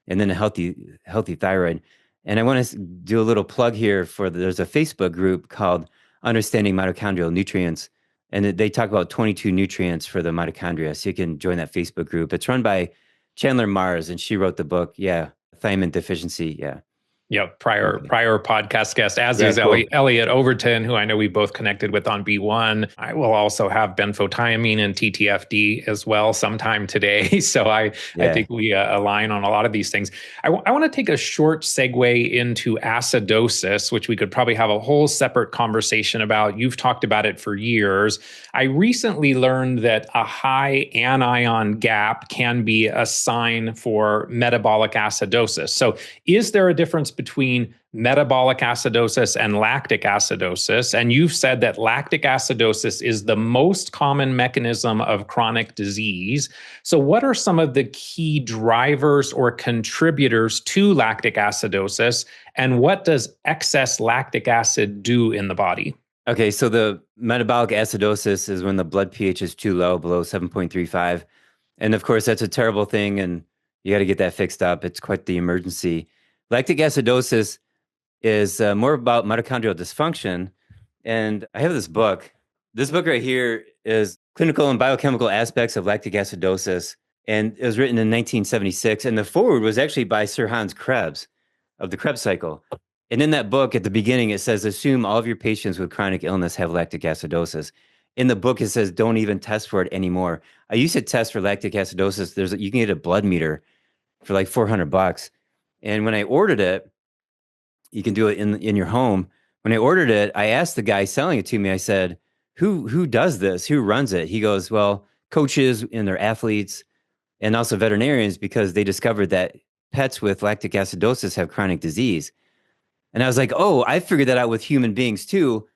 and then a healthy thyroid. And I want to do a little plug here there's a Facebook group called Understanding Mitochondrial Nutrients, and they talk about 22 nutrients for the mitochondria. So you can join that Facebook group. It's run by Chandler Mars, and she wrote the book, Thiamine Deficiency, Yeah, prior podcast guest, as Yeah, is cool. Elliot Overton, who I know we both connected with on B1. I will also have benfotiamine and TTFD as well sometime today. So I think we align on a lot of these things. I want to take a short segue into acidosis, which we could probably have a whole separate conversation about. You've talked about it for years. I recently learned that a high anion gap can be a sign for metabolic acidosis. So is there a difference between metabolic acidosis and lactic acidosis? And you've said that lactic acidosis is the most common mechanism of chronic disease. So what are some of the key drivers or contributors to lactic acidosis? And what does excess lactic acid do in the body? Okay, so the metabolic acidosis is when the blood pH is too low, below 7.35. And of course, that's a terrible thing, and you got to get that fixed up. It's quite the emergency. Lactic acidosis is more about mitochondrial dysfunction. And I have this book. This book right here is Clinical and Biochemical Aspects of Lactic Acidosis. And it was written in 1976. And the foreword was actually by Sir Hans Krebs of the Krebs cycle. And in that book, at the beginning, it says, assume all of your patients with chronic illness have lactic acidosis. In the book, it says, don't even test for it anymore. I used to test for lactic acidosis. You can get a blood meter for like $400. And when I ordered it, you can do it in your home. When I ordered it, I asked the guy selling it to me, I said, who does this? Who runs it? He goes, well, coaches and their athletes and also veterinarians, because they discovered that pets with lactic acidosis have chronic disease. And I was like, oh, I figured that out with human beings too,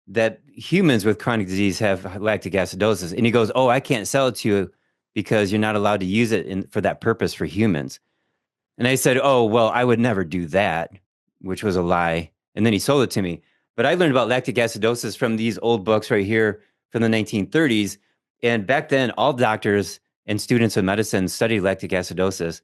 that humans with chronic disease have lactic acidosis. And he goes, oh, I can't sell it to you because you're not allowed to use it for that purpose for humans. And I said, oh, well, I would never do that, which was a lie. And then he sold it to me. But I learned about lactic acidosis from these old books right here from the 1930s. And back then, all doctors and students of medicine studied lactic acidosis.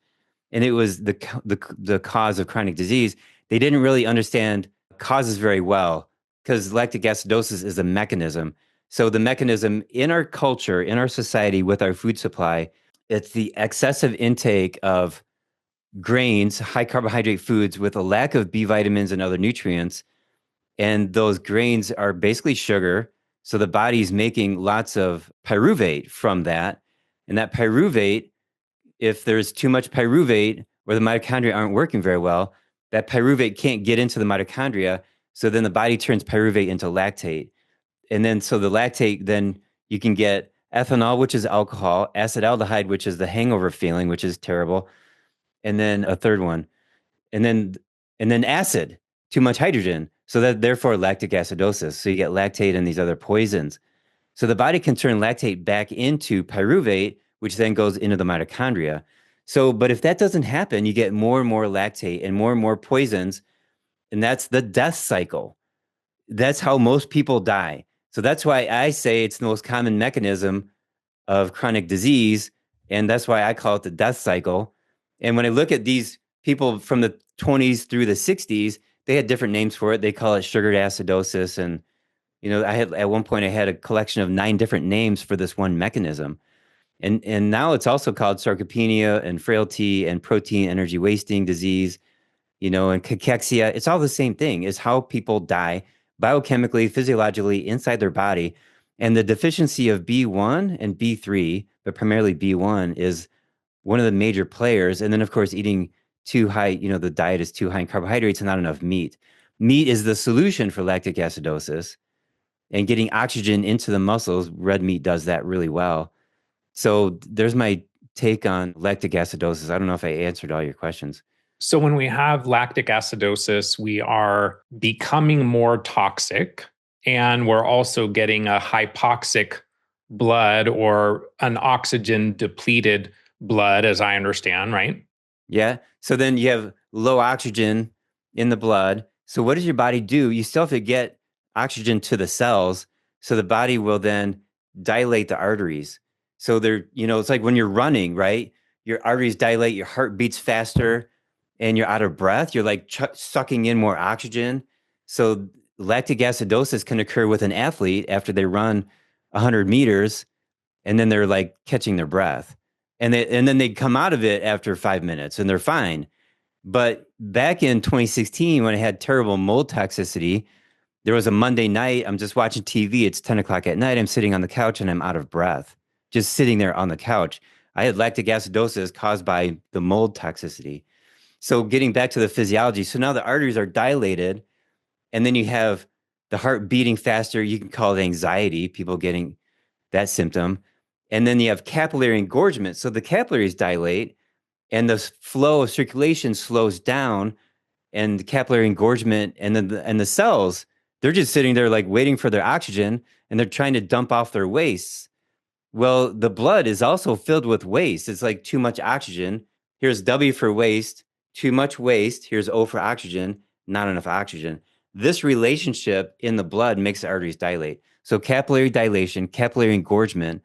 And it was the cause of chronic disease. They didn't really understand causes very well because lactic acidosis is a mechanism. So the mechanism in our culture, in our society, with our food supply, it's the excessive intake of grains, high carbohydrate foods with a lack of B vitamins and other nutrients. And those grains are basically sugar. So the body's making lots of pyruvate from that. And that pyruvate, if there's too much pyruvate or the mitochondria aren't working very well, that pyruvate can't get into the mitochondria. So then the body turns pyruvate into lactate. And then so the lactate, then you can get ethanol, which is alcohol, acetaldehyde, which is the hangover feeling, which is terrible. And then a third one. And then acid, too much hydrogen. So that therefore lactic acidosis. So you get lactate and these other poisons. So the body can turn lactate back into pyruvate, which then goes into the mitochondria. So, but if that doesn't happen, you get more and more lactate and more poisons. And that's the death cycle. That's how most people die. So that's why I say it's the most common mechanism of chronic disease. And that's why I call it the death cycle. And when I look at these people from the 20s through the 60s, they had different names for it. They call it sugared acidosis. And, at one point I had a collection of 9 different names for this one mechanism. And now it's also called sarcopenia and frailty and protein energy wasting disease, and cachexia. It's all the same thing. It's how people die biochemically, physiologically inside their body. And the deficiency of B1 and B3, but primarily B1, is one of the major players. And then, of course, eating too high, the diet is too high in carbohydrates and not enough meat. Meat is the solution for lactic acidosis. And getting oxygen into the muscles, red meat does that really well. So there's my take on lactic acidosis. I don't know if I answered all your questions. So when we have lactic acidosis, we are becoming more toxic, and we're also getting a hypoxic blood or an oxygen depleted blood, as I understand, right? Yeah. So then you have low oxygen in the blood. So what does your body do? You still have to get oxygen to the cells. So the body will then dilate the arteries. So it's like when you're running, right? Your arteries dilate, your heart beats faster, and you're out of breath. You're like sucking in more oxygen. So lactic acidosis can occur with an athlete after they run 100 meters, and then they're like catching their breath. And then they come out of it after 5 minutes and they're fine. But back in 2016, when I had terrible mold toxicity, there was a Monday night. I'm just watching TV. It's 10 o'clock at night. I'm sitting on the couch and I'm out of breath, just sitting there on the couch. I had lactic acidosis caused by the mold toxicity. So getting back to the physiology. So now the arteries are dilated, and then you have the heart beating faster. You can call it anxiety, people getting that symptom. And then you have capillary engorgement. So the capillaries dilate and the flow of circulation slows down, and the capillary engorgement, and then the cells, they're just sitting there like waiting for their oxygen, and they're trying to dump off their wastes. Well, the blood is also filled with waste. It's like too much oxygen. Here's W for waste, too much waste. Here's O for oxygen, not enough oxygen. This relationship in the blood makes the arteries dilate. So capillary dilation, capillary engorgement,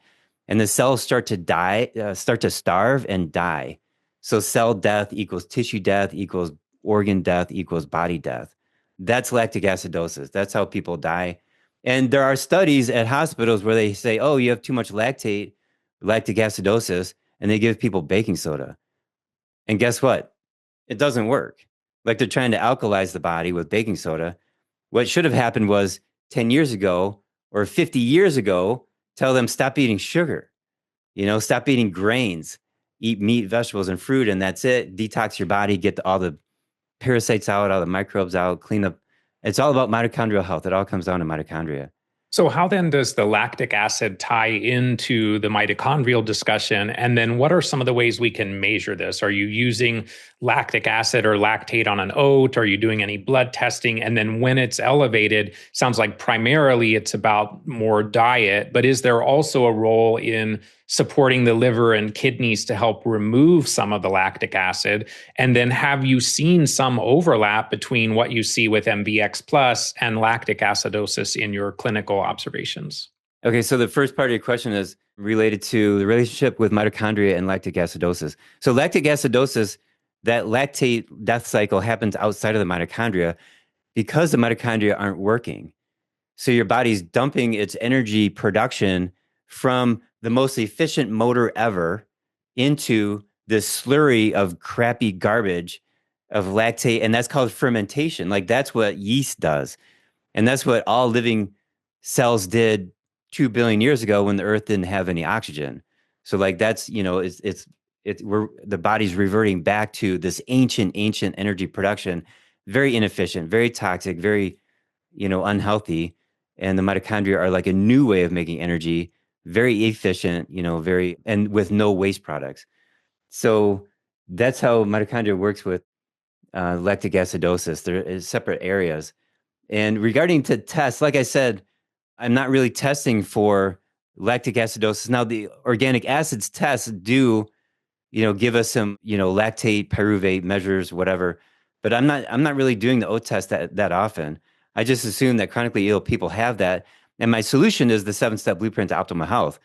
and the cells start to starve and die. So cell death equals tissue death equals organ death equals body death. That's lactic acidosis. That's how people die. And there are studies at hospitals where they say, oh, you have too much lactic acidosis, and they give people baking soda. And guess what? It doesn't work. Like they're trying to alkalize the body with baking soda. What should have happened was 10 years ago or 50 years ago, tell them stop eating sugar, stop eating grains, eat meat, vegetables, and fruit, and that's it. Detox your body, get all the parasites out, all the microbes out, clean up. It's all about mitochondrial health. It all comes down to mitochondria. So how then does the lactic acid tie into the mitochondrial discussion? And then what are some of the ways we can measure this? Are you using lactic acid or lactate on an oat? Are you doing any blood testing? And then when it's elevated, sounds like primarily it's about more diet, but is there also a role in supporting the liver and kidneys to help remove some of the lactic acid? And then have you seen some overlap between what you see with MVX Plus and lactic acidosis in your clinical observations? Okay, so the first part of your question is related to the relationship with mitochondria and lactic acidosis. So lactic acidosis, that lactate death cycle happens outside of the mitochondria because the mitochondria aren't working. So your body's dumping its energy production from the most efficient motor ever into this slurry of crappy garbage of lactate, and that's called fermentation. Like that's what yeast does. And that's what all living cells did 2 billion years ago when the earth didn't have any oxygen. So like that's, the body's reverting back to this ancient energy production, very inefficient, very toxic, very, unhealthy. And the mitochondria are like a new way of making energy, very efficient, and with no waste products. So that's how mitochondria works with lactic acidosis. There is separate areas. And regarding to tests, like I said, I'm not really testing for lactic acidosis. Now, the organic acids tests do, give us some, lactate, pyruvate measures, whatever. But I'm not really doing the oat test that often. I just assume that chronically ill people have that. And my solution is the 7-step blueprint to optimal health.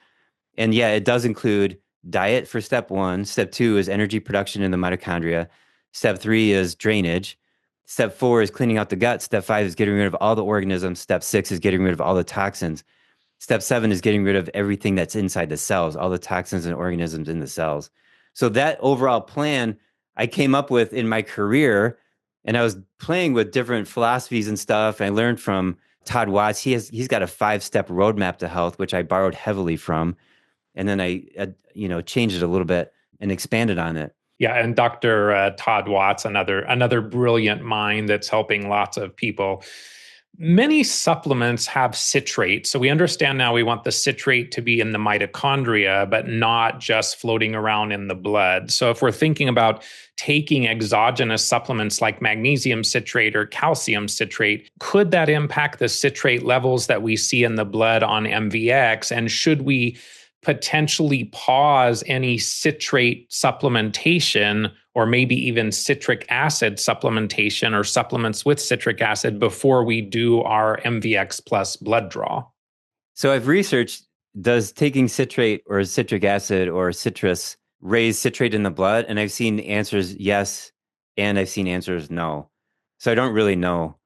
And yeah, it does include diet for step 1. Step 2 is energy production in the mitochondria. Step 3 is drainage. Step 4 is cleaning out the gut. Step 5 is getting rid of all the organisms. Step 6 is getting rid of all the toxins. Step 7 is getting rid of everything that's inside the cells, all the toxins and organisms in the cells. So that overall plan I came up with in my career, and I was playing with different philosophies and stuff. I learned from Todd Watts, he's got a 5-step roadmap to health, which I borrowed heavily from. And then I changed it a little bit and expanded on it. Yeah, and Dr. Todd Watts, another brilliant mind that's helping lots of people. Many supplements have citrate. So we understand now we want the citrate to be in the mitochondria, but not just floating around in the blood. So if we're thinking about taking exogenous supplements like magnesium citrate or calcium citrate, could that impact the citrate levels that we see in the blood on MVX? And should we potentially pause any citrate supplementation or maybe even citric acid supplementation or supplements with citric acid before we do our MVX Plus blood draw? So I've researched, does taking citrate or citric acid or citrus raise citrate in the blood? And I've seen answers yes, and I've seen answers no. So I don't really know.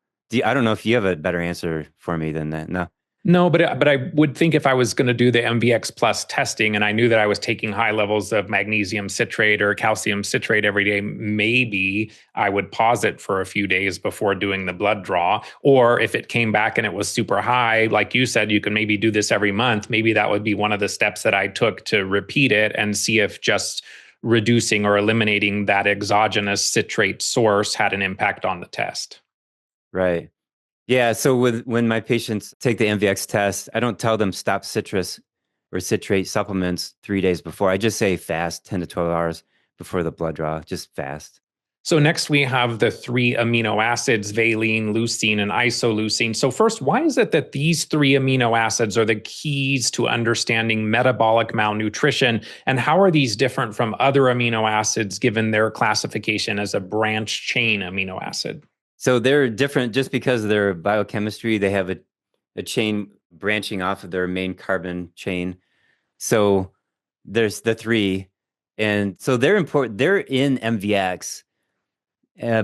I don't know if you have a better answer for me than that. No. No, but I would think if I was going to do the MVX Plus testing and I knew that I was taking high levels of magnesium citrate or calcium citrate every day, maybe I would pause it for a few days before doing the blood draw. Or if it came back and it was super high, like you said, you can maybe do this every month. Maybe that would be one of the steps that I took to repeat it and see if just reducing or eliminating that exogenous citrate source had an impact on the test. Right. Yeah, so when my patients take the MVX test, I don't tell them stop citrus or citrate supplements 3 days before. I just say fast 10 to 12 hours before the blood draw, just fast. So next we have the 3 amino acids, valine, leucine, and isoleucine. So first, why is it that these 3 amino acids are the keys to understanding metabolic malnutrition? And how are these different from other amino acids given their classification as a branch chain amino acid? So they're different just because of their biochemistry. They have a chain branching off of their main carbon chain. So there's the 3. And so they're important. They're in MVX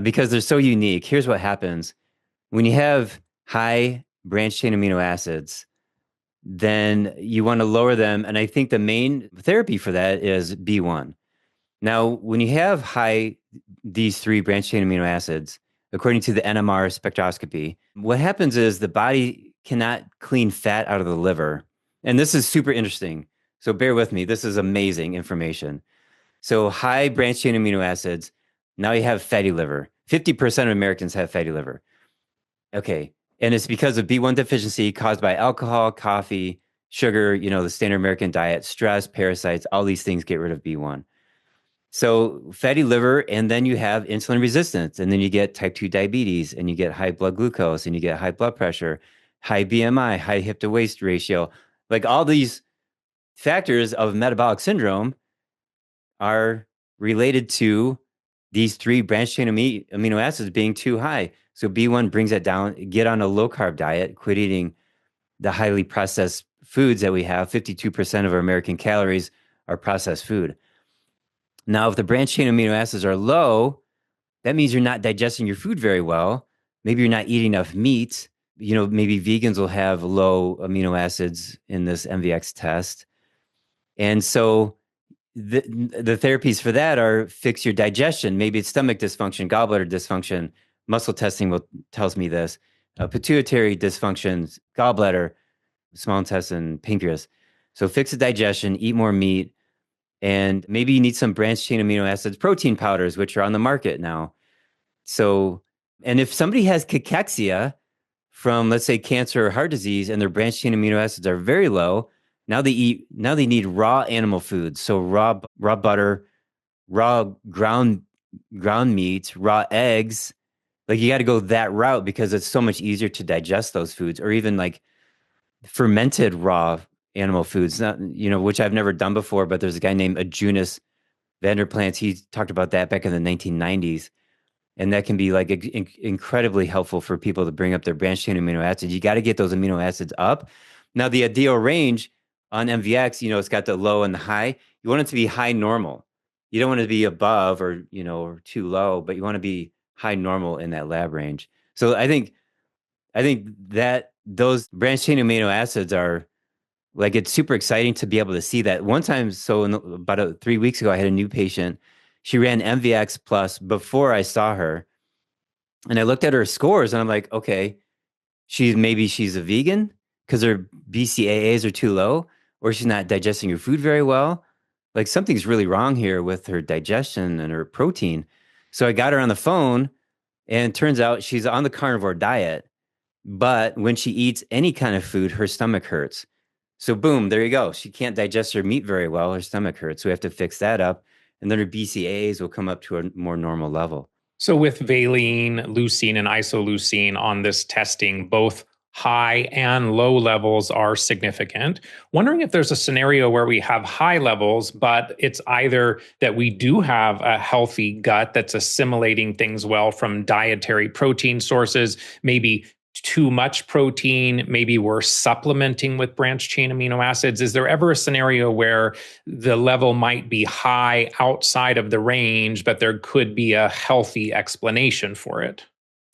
because they're so unique. Here's what happens. When you have high branch chain amino acids, then you want to lower them. And I think the main therapy for that is B1. Now, when you have these 3 branch chain amino acids, according to the NMR spectroscopy, what happens is the body cannot clean fat out of the liver. And this is super interesting. So bear with me. This is amazing information. So high branch chain amino acids, now you have fatty liver. 50% of Americans have fatty liver. Okay. And it's because of B1 deficiency caused by alcohol, coffee, sugar, the standard American diet, stress, parasites, all these things get rid of B1. So fatty liver, and then you have insulin resistance, and then you get type 2 diabetes, and you get high blood glucose, and you get high blood pressure, high BMI, high hip to waist ratio. Like all these factors of metabolic syndrome are related to these 3 branch chain amino acids being too high. So B1 brings that down. Get on a low carb diet, quit eating the highly processed foods that we have. 52% of our American calories are processed food. Now, if the branch chain amino acids are low, that means you're not digesting your food very well. Maybe you're not eating enough meat. Maybe vegans will have low amino acids in this MVX test. And so the therapies for that are fix your digestion. Maybe it's stomach dysfunction, gallbladder dysfunction. Muscle testing tells me this. Pituitary dysfunctions, gallbladder, small intestine, pancreas. So fix the digestion, eat more meat. And maybe you need some branch chain amino acids, protein powders, which are on the market now. So, and if somebody has cachexia from, let's say, cancer or heart disease, and their branch chain amino acids are very low, now they need raw animal foods. So raw butter, raw ground meat, raw eggs. Like you got to go that route because it's so much easier to digest those foods, or even like fermented raw animal foods, not, which I've never done before, but there's a guy named Ajunas Vanderplant. He talked about that back in the 1990s. And that can be like incredibly helpful for people to bring up their branch chain amino acids. You got to get those amino acids up. Now, the ideal range on MVX, it's got the low and the high. You want it to be high normal. You don't want it to be above or too low, but you want to be high normal in that lab range. So I think that those branch chain amino acids are, like, it's super exciting to be able to see that. One time, about 3 weeks ago, I had a new patient. She ran MVX Plus before I saw her. And I looked at her scores and I'm like, okay, maybe she's a vegan because her BCAAs are too low, or she's not digesting her food very well. Like something's really wrong here with her digestion and her protein. So I got her on the phone, and it turns out she's on the carnivore diet, but when she eats any kind of food, her stomach hurts. So boom, there you go. She can't digest her meat very well. Her stomach hurts. So we have to fix that up. And then her BCAAs will come up to a more normal level. So with valine, leucine, and isoleucine on this testing, both high and low levels are significant. Wondering if there's a scenario where we have high levels, but it's either that we do have a healthy gut that's assimilating things well from dietary protein sources, maybe too much protein, maybe we're supplementing with branched chain amino acids. Is there ever a scenario where the level might be high outside of the range, but there could be a healthy explanation for it?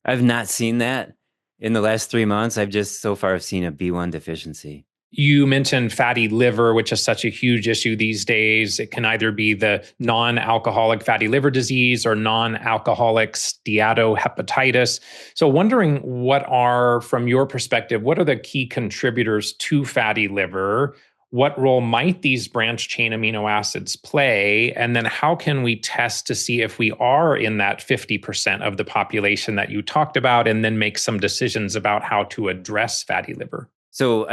I've not seen that in the last 3 months. I've just so far seen a B1 deficiency. You mentioned fatty liver, which is such a huge issue these days. It can either be the non-alcoholic fatty liver disease or non-alcoholic steatohepatitis. So wondering from your perspective, what are the key contributors to fatty liver? What role might these branched chain amino acids play? And then how can we test to see if we are in that 50% of the population that you talked about, and then make some decisions about how to address fatty liver? So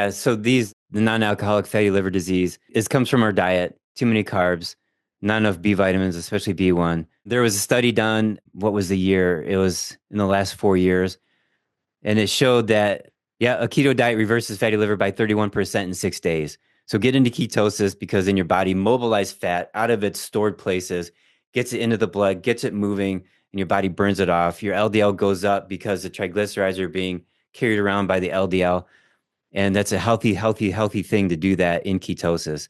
so the non-alcoholic fatty liver disease, it comes from our diet, too many carbs, not enough B vitamins, especially B1. There was a study done, what was the year? It was in the last 4 years. And it showed that, a keto diet reverses fatty liver by 31% in 6 days. So get into ketosis, because then your body mobilizes fat out of its stored places, gets it into the blood, gets it moving, and your body burns it off. Your LDL goes up because the triglycerides are being carried around by the LDL. And that's a healthy thing to do that in ketosis.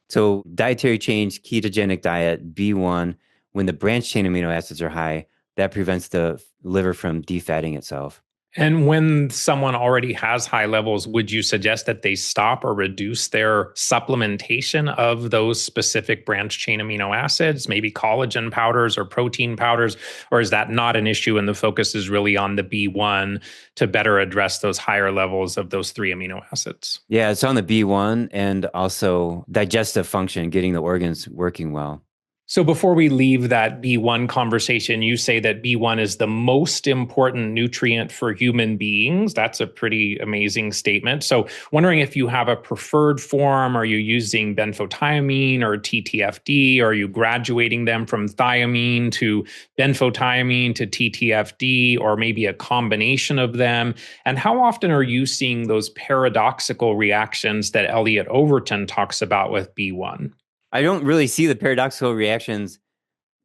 So dietary change, ketogenic diet, B1, when the branched chain amino acids are high, that prevents the liver from defatting itself. And when someone already has high levels, would you suggest that they stop or reduce their supplementation of those specific branched chain amino acids, maybe collagen powders or protein powders? Or is that not an issue and the focus is really on the B1 to better address those higher levels of those 3 amino acids? Yeah, it's on the B1 and also digestive function, getting the organs working well. So before we leave that B1 conversation, you say that B1 is the most important nutrient for human beings. That's a pretty amazing statement. So wondering if you have a preferred form. Are you using benfotiamine or TTFD? Are you graduating them from thiamine to benfotiamine to TTFD, or maybe a combination of them? And how often are you seeing those paradoxical reactions that Elliot Overton talks about with B1? I don't really see the paradoxical reactions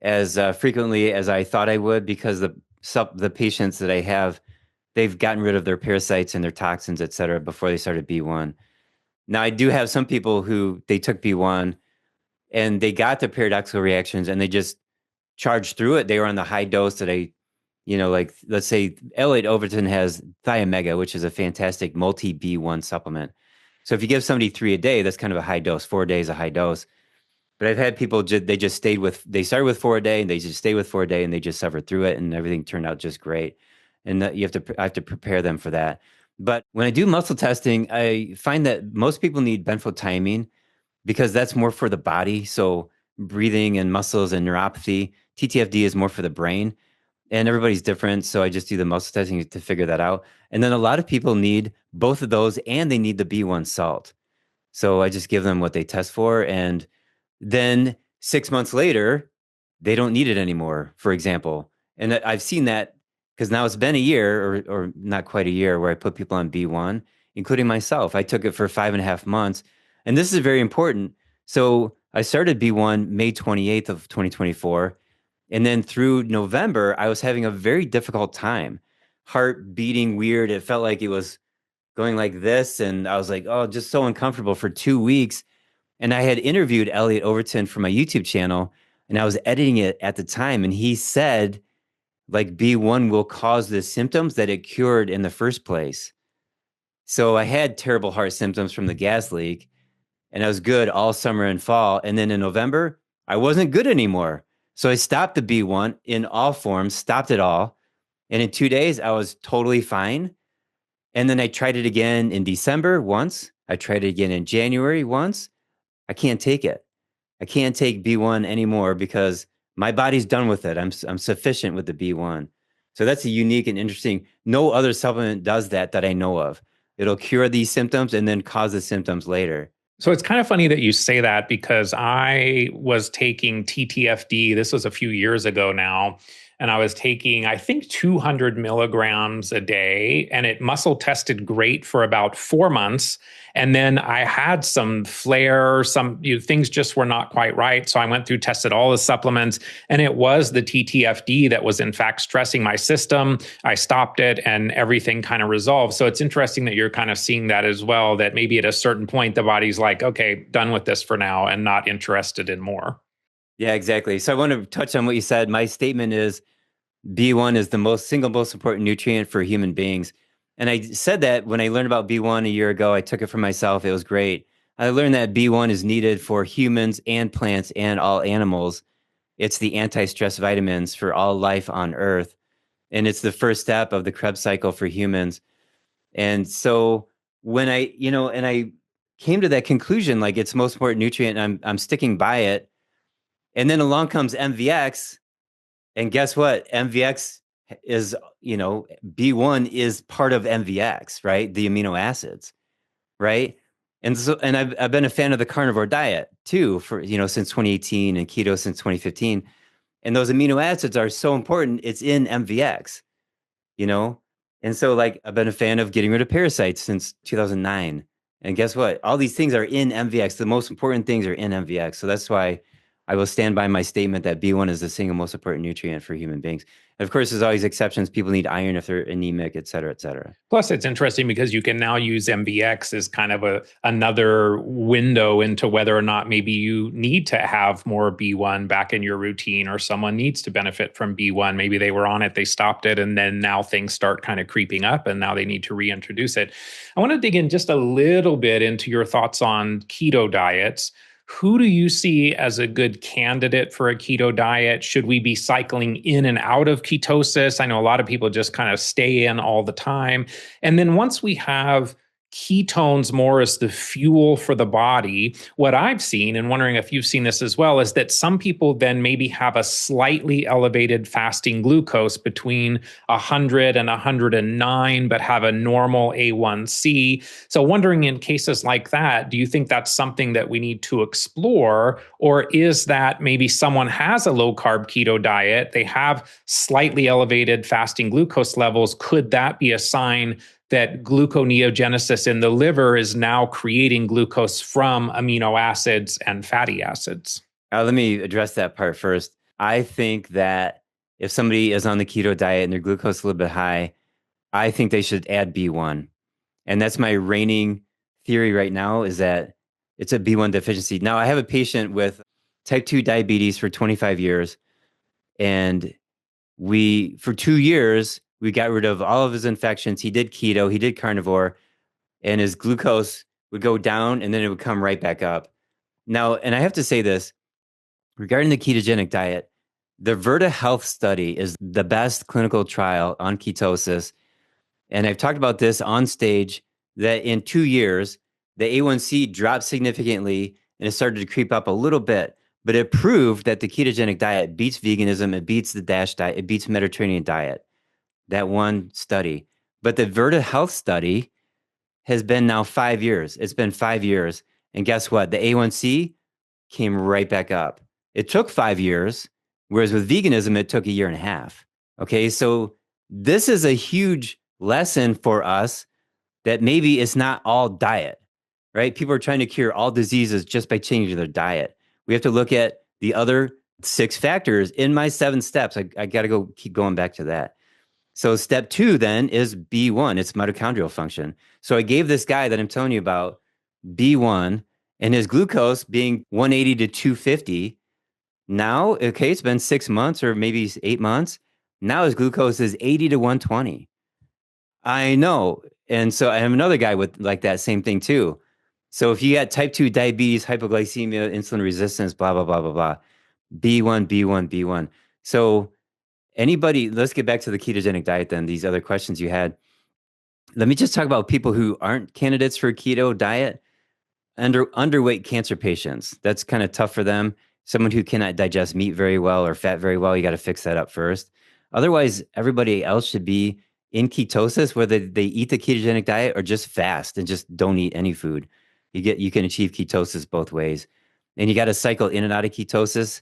as frequently as I thought I would, because the patients that I have, they've gotten rid of their parasites and their toxins, et cetera, before they started B1. Now, I do have some people who they took B1 and they got the paradoxical reactions and they just charged through it. They were on the high dose that like let's say Elliot Overton has Thiamega, which is a fantastic multi-B1 supplement. So if you give somebody 3 a day, that's kind of a high dose. 4 days a high dose. But I've had people, they started with 4 a day and they just stayed with 4 a day and they just suffered through it and everything turned out just great. And I have to prepare them for that. But when I do muscle testing, I find that most people need benfotiamine because that's more for the body. So breathing and muscles and neuropathy. TTFD is more for the brain, and everybody's different. So I just do the muscle testing to figure that out. And then a lot of people need both of those and they need the B1 salt. So I just give them what they test for, and then 6 months later, they don't need it anymore, for example. And I've seen that because now it's been a year or not quite a year where I put people on B1, including myself. I took it for 5.5 months. And this is very important. So I started B1 May 28th of 2024. And then through November, I was having a very difficult time. Heart beating weird. It felt like it was going like this. And I was like, oh, just so uncomfortable for 2 weeks. And I had interviewed Elliot Overton for my YouTube channel, and I was editing it at the time. And he said, like, B1 will cause the symptoms that it cured in the first place. So I had terrible heart symptoms from the gas leak, and I was good all summer and fall. And then in November, I wasn't good anymore. So I stopped the B1 in all forms, stopped it all. And in 2 days, I was totally fine. And then I tried it again in December once. I tried it again in January once. I can't take it. I can't take B1 anymore because my body's done with it. I'm sufficient with the B1. So that's a unique and interesting. No other supplement does that I know of. It'll cure these symptoms and then cause the symptoms later. So it's kind of funny that you say that because I was taking TTFD. This was a few years ago now. And I was taking, I think, 200 milligrams a day, and it muscle tested great for about 4 months. And then I had some flare, things just were not quite right. So I went through, tested all the supplements, and it was the TTFD that was in fact stressing my system. I stopped it and everything kind of resolved. So it's interesting that you're kind of seeing that as well, that maybe at a certain point, the body's like, okay, done with this for now and not interested in more. Yeah, exactly. So I want to touch on what you said. My statement is B1 is the single most important nutrient for human beings. And I said that when I learned about B1 a year ago. I took it for myself. It was great. I learned that B1 is needed for humans and plants and all animals. It's the anti-stress vitamins for all life on Earth. And it's the first step of the Krebs cycle for humans. And so when I came to that conclusion, like it's the most important nutrient, and I'm sticking by it. And then along comes MVX. And guess what? MVX is, B1 is part of MVX, right? The amino acids, right? And so, and I've been a fan of the carnivore diet too for, since 2018, and keto since 2015. And those amino acids are so important. It's in MVX, you know? And so like, I've been a fan of getting rid of parasites since 2009. And guess what? All these things are in MVX. The most important things are in MVX. So that's why I will stand by my statement that B1 is the single most important nutrient for human beings. And of course, there's always exceptions. People need iron if they're anemic, et cetera, et cetera. Plus, it's interesting because you can now use MVX as kind of another window into whether or not maybe you need to have more B1 back in your routine, or someone needs to benefit from B1. Maybe they were on it, they stopped it, and then now things start kind of creeping up and now they need to reintroduce it. I want to dig in just a little bit into your thoughts on keto diets. Who do you see as a good candidate for a keto diet? Should we be cycling in and out of ketosis? I know a lot of people just kind of stay in all the time. And then once we have ketones more as the fuel for the body, what I've seen, and wondering if you've seen this as well, is that some people then maybe have a slightly elevated fasting glucose between 100 and 109, but have a normal A1C. So wondering, in cases like that, do you think that's something that we need to explore? Or is that maybe someone has a low carb keto diet, they have slightly elevated fasting glucose levels? Could that be a sign that gluconeogenesis in the liver is now creating glucose from amino acids and fatty acids? Let me address that part first. I think that if somebody is on the keto diet and their glucose is a little bit high, I think they should add B1. And that's my reigning theory right now, is that it's a B1 deficiency. Now, I have a patient with type 2 diabetes for 25 years. And for 2 years, we got rid of all of his infections. He did keto, he did carnivore, and his glucose would go down and then it would come right back up. Now, and I have to say this, regarding the ketogenic diet, the Virta Health study is the best clinical trial on ketosis. And I've talked about this on stage, that in 2 years, the A1C dropped significantly and it started to creep up a little bit. But it proved that the ketogenic diet beats veganism, it beats the DASH diet, it beats Mediterranean diet. That one study. But the Virta Health study has been now 5 years. It's been 5 years. And guess what? The A1C came right back up. It took 5 years, whereas with veganism, it took a year and a half. Okay, so this is a huge lesson for us that maybe it's not all diet, right? People are trying to cure all diseases just by changing their diet. We have to look at the other 6 factors in my 7 steps. I got to keep going back to that. So step 2 then is B1. It's mitochondrial function. So I gave this guy that I'm telling you about B1, and his glucose being 180 to 250. Now, okay, it's been 6 months or maybe 8 months. Now his glucose is 80 to 120. I know. And so I have another guy with like that same thing too. So if you got type 2 diabetes, hypoglycemia, insulin resistance, blah, blah, blah, blah, blah, B1, B1, B1. So let's get back to the ketogenic diet then, these other questions you had. Let me just talk about people who aren't candidates for a keto diet. Underweight cancer patients. That's kind of tough for them. Someone who cannot digest meat very well or fat very well, you got to fix that up first. Otherwise, everybody else should be in ketosis, whether they eat the ketogenic diet or just fast and just don't eat any food. You can achieve ketosis both ways. And you got to cycle in and out of ketosis.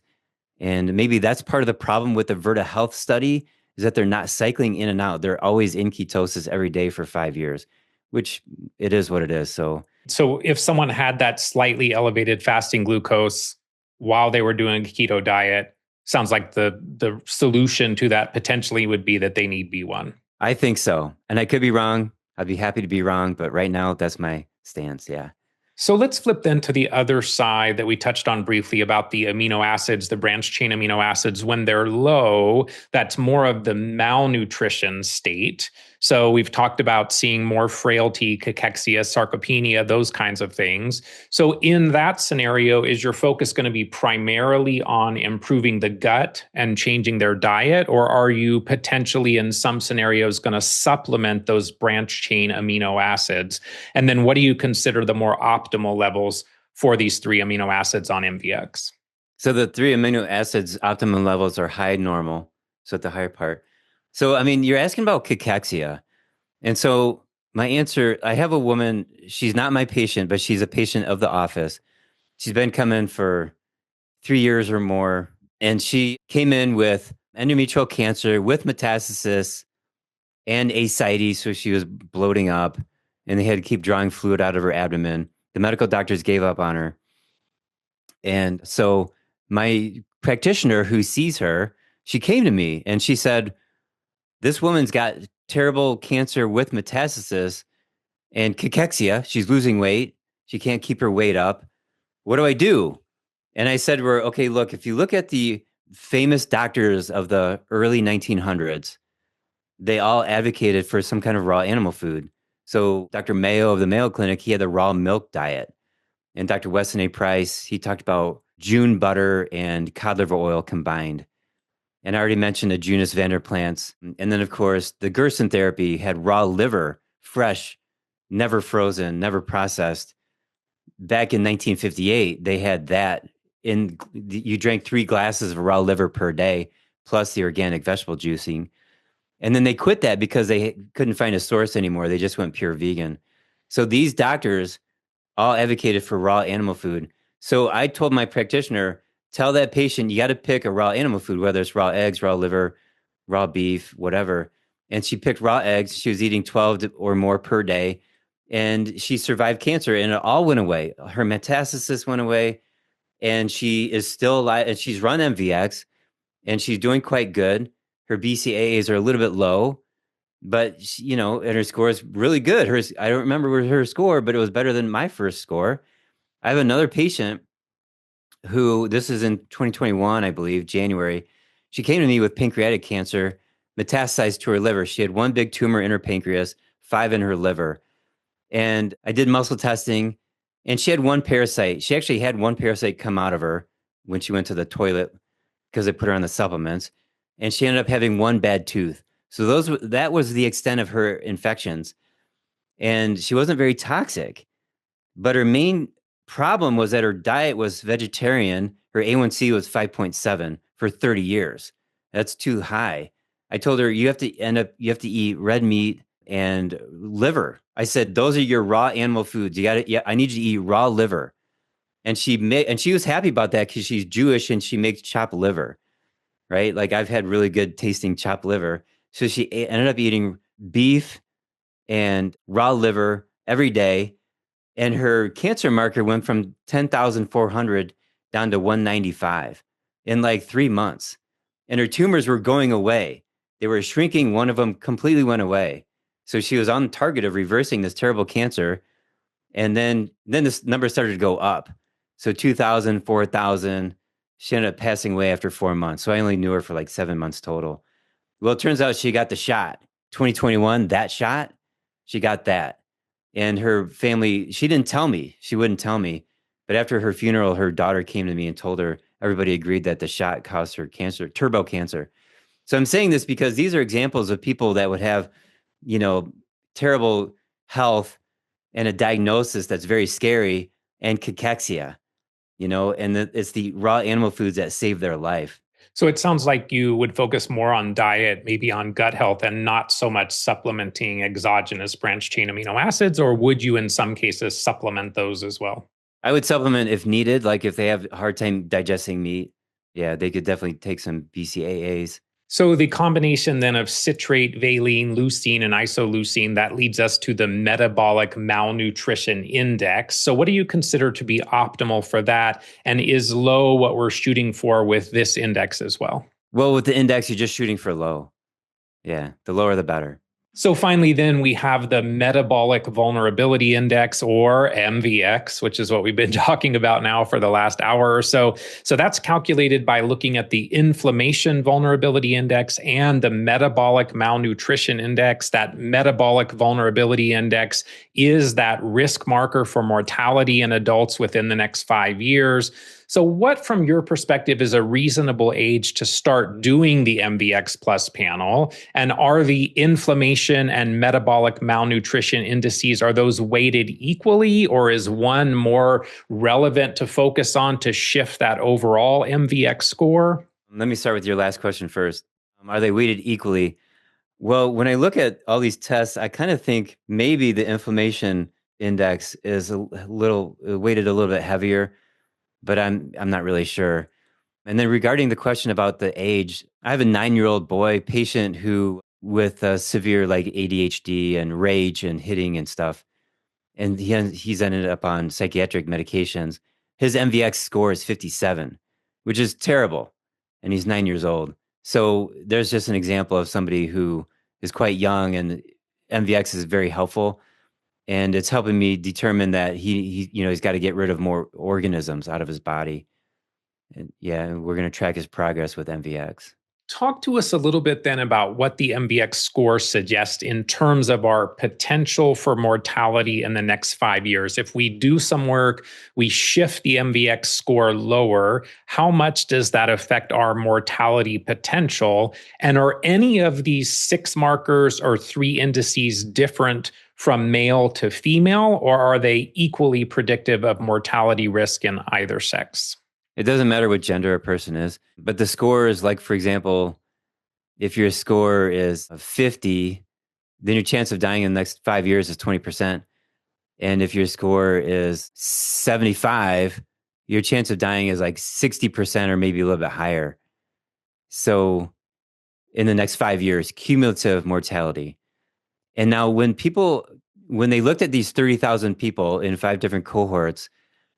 And maybe that's part of the problem with the Virta Health study is that they're not cycling in and out. They're always in ketosis every day for 5 years, which it is what it is. So if someone had that slightly elevated fasting glucose while they were doing a keto diet, sounds like the solution to that potentially would be that they need B1. I think so. And I could be wrong. I'd be happy to be wrong. But right now, that's my stance. Yeah. So let's flip then to the other side that we touched on briefly about the amino acids, the branched chain amino acids. When they're low, that's more of the malnutrition state. So we've talked about seeing more frailty, cachexia, sarcopenia, those kinds of things. So in that scenario, is your focus going to be primarily on improving the gut and changing their diet? Or are you potentially in some scenarios going to supplement those branched chain amino acids? And then what do you consider the more optimal levels for these 3 amino acids on MVX? So the 3 amino acids optimum levels are high normal. So at the higher part. So, I mean, you're asking about cachexia. And so my answer, I have a woman, she's not my patient, but she's a patient of the office. She's been coming for 3 years or more. And she came in with endometrial cancer with metastasis and ascites. So she was bloating up and they had to keep drawing fluid out of her abdomen. The medical doctors gave up on her. And so my practitioner who sees her, she came to me and she said, this woman's got terrible cancer with metastasis and cachexia. She's losing weight. She can't keep her weight up. What do I do? And I said, "We're okay, look, if you look at the famous doctors of the early 1900s, they all advocated for some kind of raw animal food. So Dr. Mayo of the Mayo Clinic, he had the raw milk diet. And Dr. Weston A. Price, he talked about June butter and cod liver oil combined. And I already mentioned the Junus Vanderplants. And then, of course, the Gerson therapy had raw liver, fresh, never frozen, never processed. Back in 1958, they had that. You drank 3 glasses of raw liver per day, plus the organic vegetable juicing. And then they quit that because they couldn't find a source anymore. They just went pure vegan. So these doctors all advocated for raw animal food. So I told my practitioner, tell that patient, you got to pick a raw animal food, whether it's raw eggs, raw liver, raw beef, whatever. And she picked raw eggs. She was eating 12 or more per day. And she survived cancer and it all went away. Her metastasis went away and she is still alive and she's run MVX and she's doing quite good. Her BCAAs are a little bit low, but she, and her score is really good. I don't remember her score, but it was better than my first score. I have another patient who, this is in 2021, I believe, January. She came to me with pancreatic cancer, metastasized to her liver. She had 1 big tumor in her pancreas, 5 in her liver. And I did muscle testing and she had 1 parasite. She actually had 1 parasite come out of her when she went to the toilet because I put her on the supplements. And she ended up having 1 bad tooth. So that was the extent of her infections. And she wasn't very toxic. But her main problem was that her diet was vegetarian. Her A1C was 5.7 for 30 years. That's too high. I told her, you have to eat red meat and liver. I said, those are your raw animal foods. I need you to eat raw liver. And she was happy about that because she's Jewish and she makes chopped liver, right? Like I've had really good tasting chopped liver. So she ended up eating beef and raw liver every day. And her cancer marker went from 10,400 down to 195 in like 3 months. And her tumors were going away. They were shrinking. One of them completely went away. So she was on target of reversing this terrible cancer. And then this number started to go up. So 2,000, 4,000. She ended up passing away after 4 months. So I only knew her for like 7 months total. Well, it turns out she got the shot. 2021, that shot, she got that. And her family, she didn't tell me. She wouldn't tell me. But after her funeral, her daughter came to me and told her everybody agreed that the shot caused her cancer, turbo cancer. So I'm saying this because these are examples of people that would have, terrible health and a diagnosis that's very scary, and cachexia, and it's the raw animal foods that save their life. So it sounds like you would focus more on diet, maybe on gut health, and not so much supplementing exogenous branched chain amino acids, or would you in some cases supplement those as well? I would supplement if needed, like if they have a hard time digesting meat. Yeah, they could definitely take some BCAAs. So the combination then of citrate, valine, leucine, and isoleucine, that leads us to the metabolic malnutrition index. So what do you consider to be optimal for that? And is low what we're shooting for with this index as well? Well, with the index, you're just shooting for low. Yeah, the lower the better. So finally, then we have the Metabolic Vulnerability Index, or MVX, which is what we've been talking about now for the last hour or so. So that's calculated by looking at the Inflammation Vulnerability Index and the Metabolic Malnutrition Index. That Metabolic Vulnerability Index is that risk marker for mortality in adults within the next 5 years. So what, from your perspective, is a reasonable age to start doing the MVX Plus panel? And are the inflammation and metabolic malnutrition indices, are those weighted equally, or is one more relevant to focus on to shift that overall MVX score? Let me start with your last question first. Are they weighted equally? Well, when I look at all these tests, I kind of think maybe the inflammation index is a little weighted a little bit heavier, but I'm not really sure. And then regarding the question about the age, I have a 9-year-old boy patient who with severe like ADHD and rage and hitting and stuff, and he's ended up on psychiatric medications. His MVX score is 57, which is terrible, and he's 9 years old. So there's just an example of somebody who is quite young, and MVX is very helpful. And it's helping me determine that he's got to get rid of more organisms out of his body. And yeah, we're going to track his progress with MVX. Talk to us a little bit then about what the MVX score suggests in terms of our potential for mortality in the next 5 years. If we do some work, we shift the MVX score lower, how much does that affect our mortality potential? And are any of these 6 markers or 3 indices different from male to female, or are they equally predictive of mortality risk in either sex? It doesn't matter what gender a person is, but the score is like, for example, if your score is 50, then your chance of dying in the next 5 years is 20%. And if your score is 75, your chance of dying is like 60% or maybe a little bit higher. So in the next 5 years, cumulative mortality. And now when they looked at these 30,000 people in 5 different cohorts,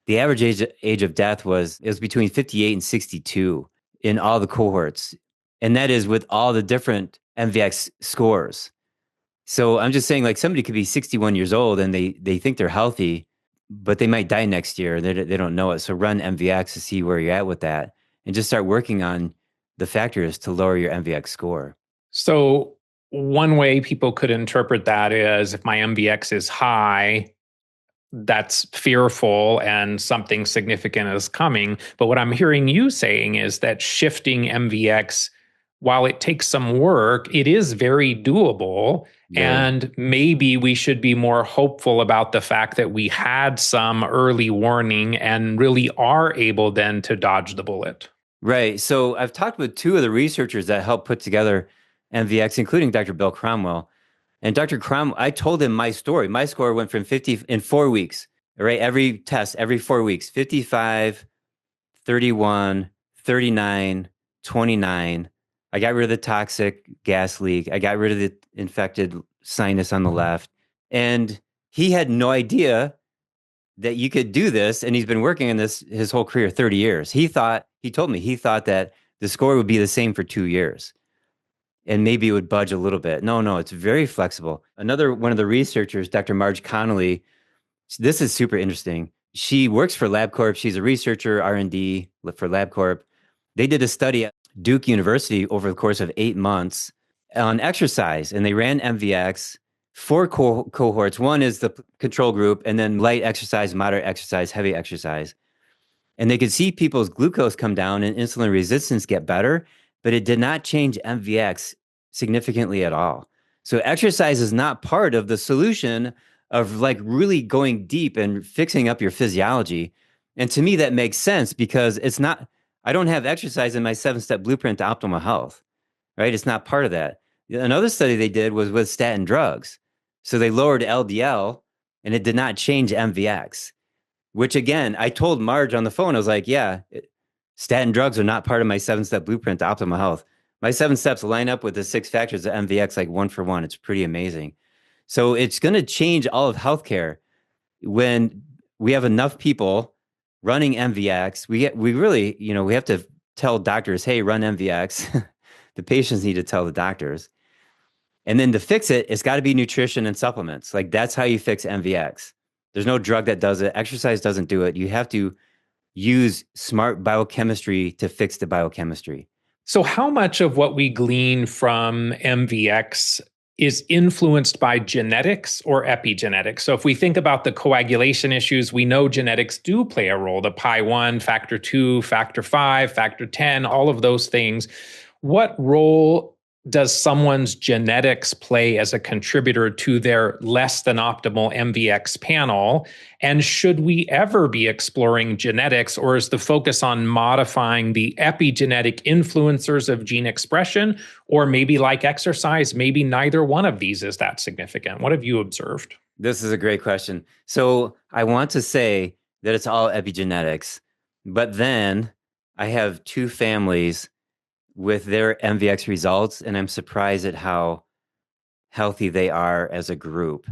the average age of death was between 58 and 62 in all the cohorts. And that is with all the different MVX scores. So I'm just saying, like, somebody could be 61 years old and they think they're healthy, but they might die next year. They don't know it. So run MVX to see where you're at with that and just start working on the factors to lower your MVX score. So one way people could interpret that is if my MVX is high, that's fearful and something significant is coming. But what I'm hearing you saying is that shifting MVX, while it takes some work, it is very doable. Yeah. And maybe we should be more hopeful about the fact that we had some early warning and really are able then to dodge the bullet. Right. So I've talked with 2 of the researchers that helped put together MVX, including Dr. Bill Cromwell. And Dr. Cromwell, I told him my story. My score went from 50 in 4 weeks, right? Every test, every 4 weeks, 55, 31, 39, 29. I got rid of the toxic gas leak. I got rid of the infected sinus on the left. And he had no idea that you could do this. And he's been working on this his whole career, 30 years. He told me that the score would be the same for 2 years. And maybe it would budge a little bit. No, it's very flexible. Another one of the researchers, Dr. Marge Connolly, this is super interesting. She works for LabCorp. She's a researcher, R&D for LabCorp. They did a study at Duke University over the course of 8 months on exercise, and they ran MVX, 4 cohorts. One is the control group, and then light exercise, moderate exercise, heavy exercise. And they could see people's glucose come down and insulin resistance get better, but it did not change MVX significantly at all. So exercise is not part of the solution of like really going deep and fixing up your physiology. And to me, that makes sense because I don't have exercise in my 7-step blueprint to optimal health, right? It's not part of that. Another study they did was with statin drugs. So they lowered LDL and it did not change MVX, which again, I told Marge on the phone, I was like, yeah, statin drugs are not part of my 7-step blueprint to optimal health. My 7 steps line up with the 6 factors of MVX like one for one. It's pretty amazing. So it's going to change all of healthcare when we have enough people running MVX. We really, we have to tell doctors, hey, run MVX. The patients need to tell the doctors. And then to fix it, it's got to be nutrition and supplements. Like that's how you fix MVX. There's no drug that does it. Exercise doesn't do it. You have to use smart biochemistry to fix the biochemistry. So how much of what we glean from MVX is influenced by genetics or epigenetics? So if we think about the coagulation issues, we know genetics do play a role, the pi1, factor 2, factor 5, factor 10, all of those things. What role does someone's genetics play as a contributor to their less than optimal MVX panel? And should we ever be exploring genetics, or is the focus on modifying the epigenetic influencers of gene expression? Or maybe like exercise, maybe neither one of these is that significant. What have you observed? This is a great question. So I want to say that it's all epigenetics, but then I have 2 families with their MVX results, and I'm surprised at how healthy they are as a group.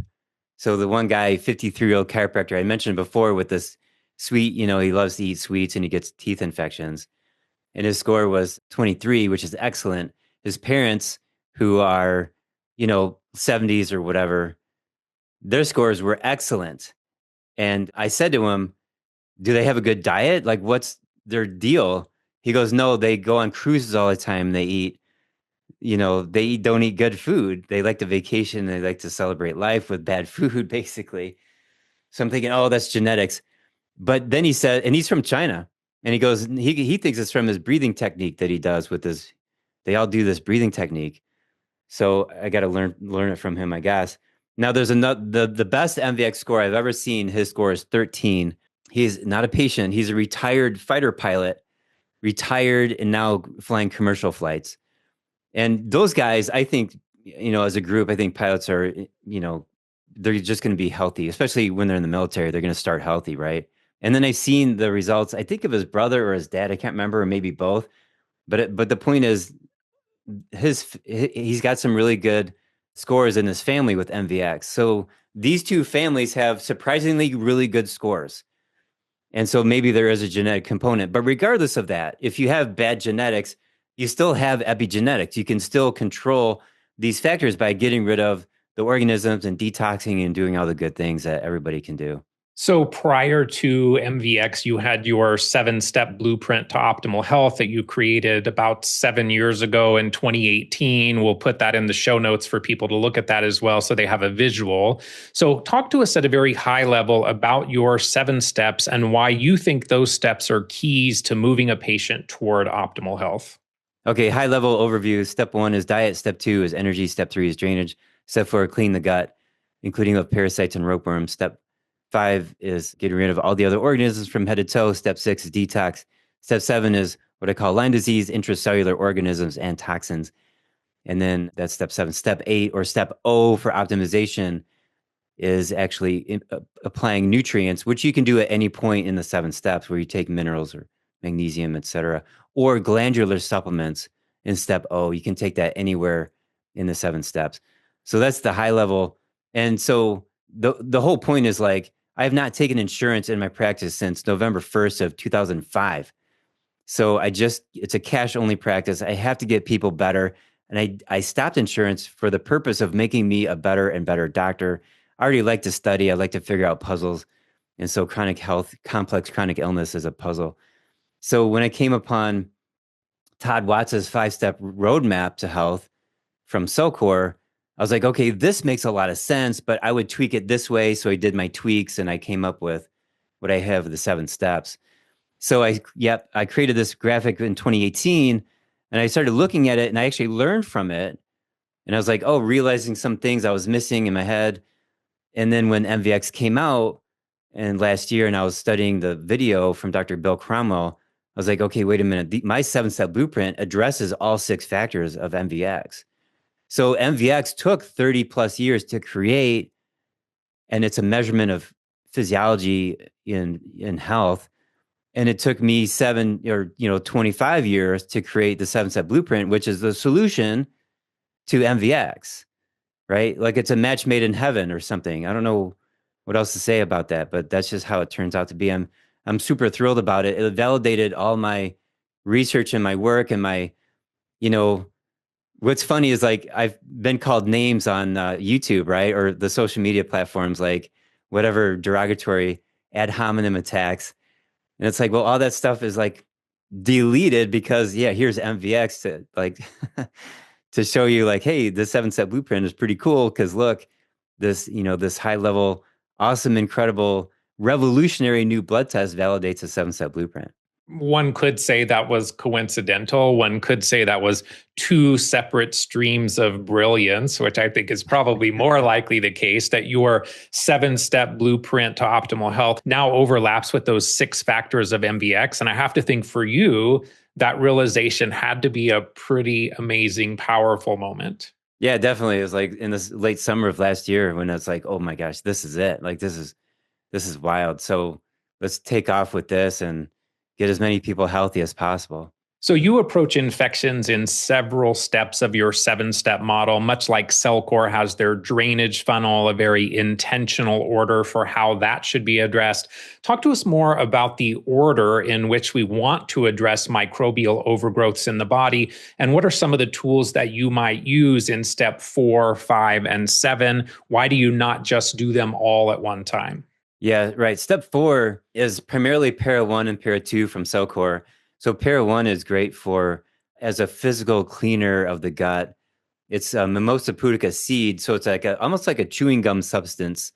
So the one guy, 53-year-old chiropractor I mentioned before with this sweet, he loves to eat sweets and he gets teeth infections. And his score was 23, which is excellent. His parents, who are, 70s or whatever, their scores were excellent. And I said to him, do they have a good diet? Like, what's their deal? He goes, no, they go on cruises all the time. They don't eat good food. They like to vacation. They like to celebrate life with bad food, basically. So I'm thinking, oh, that's genetics. But then he said, and he's from China, and he goes, he thinks it's from his breathing technique that he does with this. They all do this breathing technique. So I got to learn it from him, I guess. Now there's another, the best MVX score I've ever seen. His score is 13. He's not a patient. He's a retired fighter pilot, retired and now flying commercial flights. And those guys, I think, as a group, I think pilots are, they're just going to be healthy, especially when they're in the military. They're going to start healthy, right? And then I've seen the results, I think of his brother or his dad, I can't remember, or maybe both. But the point is, he's got some really good scores in his family with MVX. So these 2 families have surprisingly really good scores. And so maybe there is a genetic component. But regardless of that, if you have bad genetics, you still have epigenetics. You can still control these factors by getting rid of the organisms and detoxing and doing all the good things that everybody can do. So prior to MVX, you had your 7-step blueprint to optimal health that you created about 7 years ago in 2018. We'll put that in the show notes for people to look at that as well so they have a visual. So talk to us at a very high level about your 7 steps and why you think those steps are keys to moving a patient toward optimal health. Okay, high level overview. Step 1 is diet. Step 2 is energy. Step 3 is drainage. Step 4, clean the gut, including of parasites and ropeworms. Step 5 is getting rid of all the other organisms from head to toe. Step 6 is detox. Step 7 is what I call Lyme disease, intracellular organisms, and toxins. And then that's step 7. Step 8, or step O for optimization, is actually applying nutrients, which you can do at any point in the 7 steps where you take minerals or magnesium, etc., or glandular supplements in step O. You can take that anywhere in the 7 steps. So that's the high level. And so the whole point is like, I have not taken insurance in my practice since November 1st of 2005. So it's a cash only practice. I have to get people better. And I stopped insurance for the purpose of making me a better and better doctor. I already like to study. I like to figure out puzzles. And so chronic health, complex chronic illness is a puzzle. So when I came upon Todd Watts' 5-step roadmap to health from Cellcore, I was like, okay, this makes a lot of sense, but I would tweak it this way. So I did my tweaks and I came up with what I have, the 7 steps. So I created this graphic in 2018 and I started looking at it and I actually learned from it. And I was like, oh, realizing some things I was missing in my head. And then when MVX came out and last year, and I was studying the video from Dr. Bill Cromwell, I was like, okay, wait a minute. My 7-step blueprint addresses all 6 factors of MVX. So MVX took 30 plus years to create, and it's a measurement of physiology in health. And it took me 25 years to create the 7-step blueprint, which is the solution to MVX, right? Like it's a match made in heaven or something. I don't know what else to say about that, but that's just how it turns out to be. I'm super thrilled about it. It validated all my research and my work and my, what's funny is like I've been called names on YouTube, right? Or the social media platforms, like whatever derogatory ad hominem attacks. And it's like, well, all that stuff is like deleted because here's MVX to like to show you like, hey, the 7-step blueprint is pretty cool because look, this high level, awesome, incredible, revolutionary new blood test validates a 7-step blueprint. One could say that was coincidental. One could say that was 2 separate streams of brilliance, which I think is probably more likely the case, that your 7-step blueprint to optimal health now overlaps with those 6 factors of MVX. And I have to think for you, that realization had to be a pretty amazing, powerful moment. Yeah, definitely. It was like in this late summer of last year when it's like, oh my gosh, this is it. Like this is wild. So let's take off with this and get as many people healthy as possible. So you approach infections in several steps of your 7-step model, much like Cellcore has their drainage funnel, a very intentional order for how that should be addressed. Talk to us more about the order in which we want to address microbial overgrowths in the body, and what are some of the tools that you might use in step 4, 5, and 7? Why do you not just do them all at one time? Yeah, right. Step 4 is primarily Para 1 and Para 2 from Cellcore. So Para 1 is great for as a physical cleaner of the gut. It's a Mimosa pudica seed, so it's like almost like a chewing gum substance.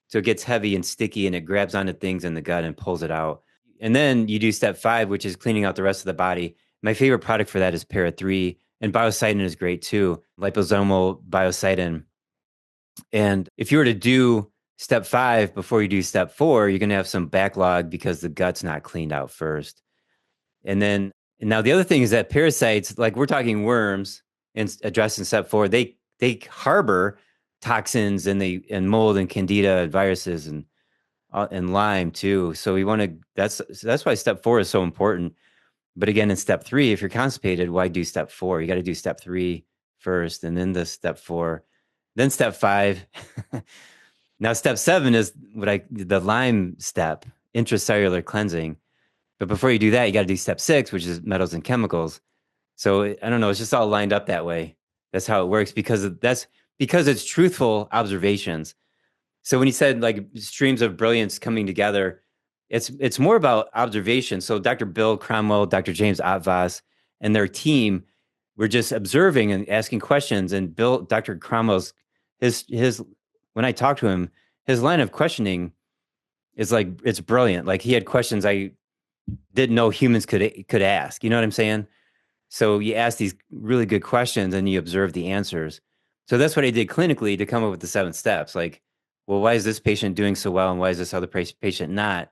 So it gets heavy and sticky, and it grabs onto things in the gut and pulls it out. And then you do step 5, which is cleaning out the rest of the body. My favorite product for that is Para 3, and biocidin is great too, liposomal biocidin. And if you were to do step 5 before you do step 4, you're going to have some backlog because the gut's not cleaned out first. And now the other thing is that parasites, like we're talking worms, and addressed in step 4, they harbor toxins and mold and candida and viruses and Lyme too. So we want to. That's why step 4 is so important. But again, in step 3, if you're constipated, why do step 4? You got to do step 3 first, and then the step 4, then step 5. Now, step 7 is the Lyme step, intracellular cleansing. But before you do that, you got to do step 6, which is metals and chemicals. So I don't know. It's just all lined up that way. That's how it works because it's truthful observations. So when you said like streams of brilliance coming together, it's more about observation. So Dr. Bill Cromwell, Dr. James Otvos, and their team were just observing and asking questions. And Dr. Cromwell's his when I talked to him, his line of questioning is like, it's brilliant. Like he had questions I didn't know humans could ask. You know what I'm saying? So you ask these really good questions and you observe the answers. So that's what I did clinically to come up with the 7 steps. Like, well, why is this patient doing so well? And why is this other patient not?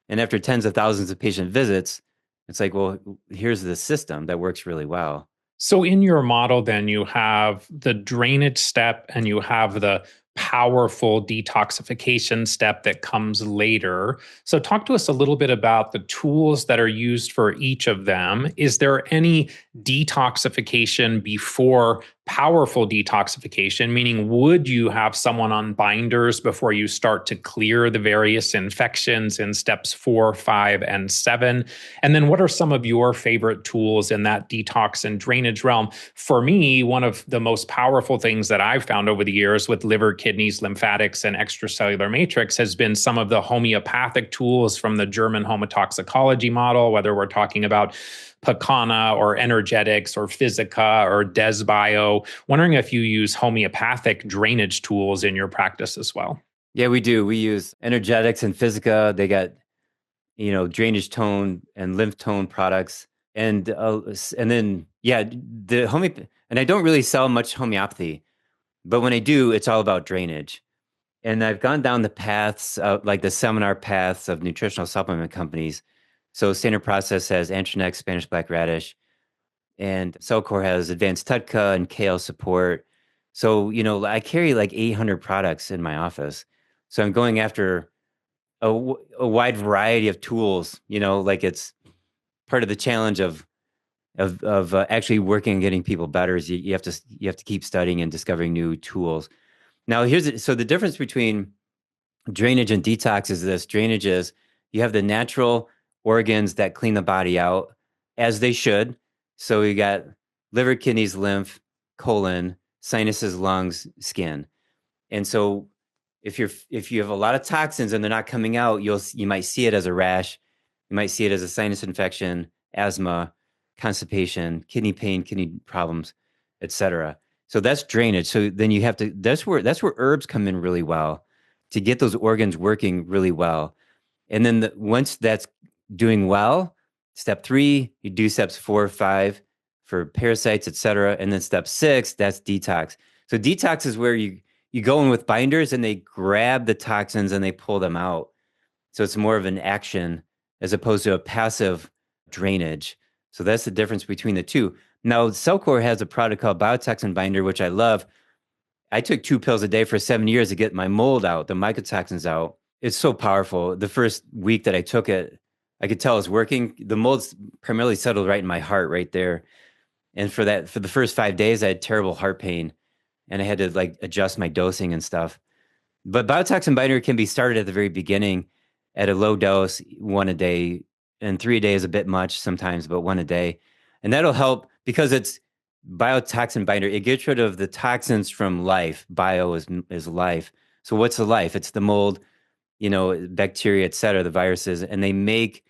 And after tens of thousands of patient visits, it's like, well, here's the system that works really well. So in your model, then you have the drainage step and you have the powerful detoxification step that comes later. So talk to us a little bit about the tools that are used for each of them. Is there any detoxification before powerful detoxification? Meaning, would you have someone on binders before you start to clear the various infections in steps 4, 5, and 7? And then what are some of your favorite tools in that detox and drainage realm? For me, one of the most powerful things that I've found over the years with liver, kidneys, lymphatics, and extracellular matrix has been some of the homeopathic tools from the German homotoxicology model, whether we're talking about Pacana or Energetics or Physica or DesBio. Wondering if you use homeopathic drainage tools in your practice as well. Yeah, we do. We use Energetics and Physica. They got, drainage tone and lymph tone products. And then, yeah, and I don't really sell much homeopathy, but when I do, it's all about drainage. And I've gone down the paths of like the seminar paths of nutritional supplement companies. So Standard Process has Antranex, Spanish black radish, and Cellcore has Advanced Tutka and Kale Support. So, I carry like 800 products in my office. So I'm going after a wide variety of tools, like it's part of the challenge of actually working and getting people better is you have to keep studying and discovering new tools. Now, so the difference between drainage and detox is this. Drainage is you have the natural organs that clean the body out as they should. So you got liver, kidneys, lymph, colon, sinuses, lungs, skin. And so if you have a lot of toxins and they're not coming out, you might see it as a rash, you might see it as a sinus infection, asthma, constipation, kidney pain, kidney problems, etc. So that's drainage. So then you have to that's where herbs come in really well to get those organs working really well. And then once that's doing well, step 3, you do steps 4, 5 for parasites, etc. And then step 6, that's detox. So detox is where you go in with binders and they grab the toxins and they pull them out. So it's more of an action as opposed to a passive drainage. So that's the difference between the two. Now, Cellcore has a product called Biotoxin Binder, which I love. I took 2 pills a day for 7 years to get my mold out, the mycotoxins out. It's so powerful. The first week that I took it, I could tell it was working. The mold's primarily settled right in my heart, right there. And for the first 5 days, I had terrible heart pain, and I had to like adjust my dosing and stuff. But Biotoxin Binder can be started at the very beginning at a low dose, 1 a day, and 3 a day is a bit much sometimes, but 1 a day. And that'll help because it's Biotoxin Binder. It gets rid of the toxins from life. Bio is life. So what's the life? It's the mold, bacteria, et cetera, the viruses, and they make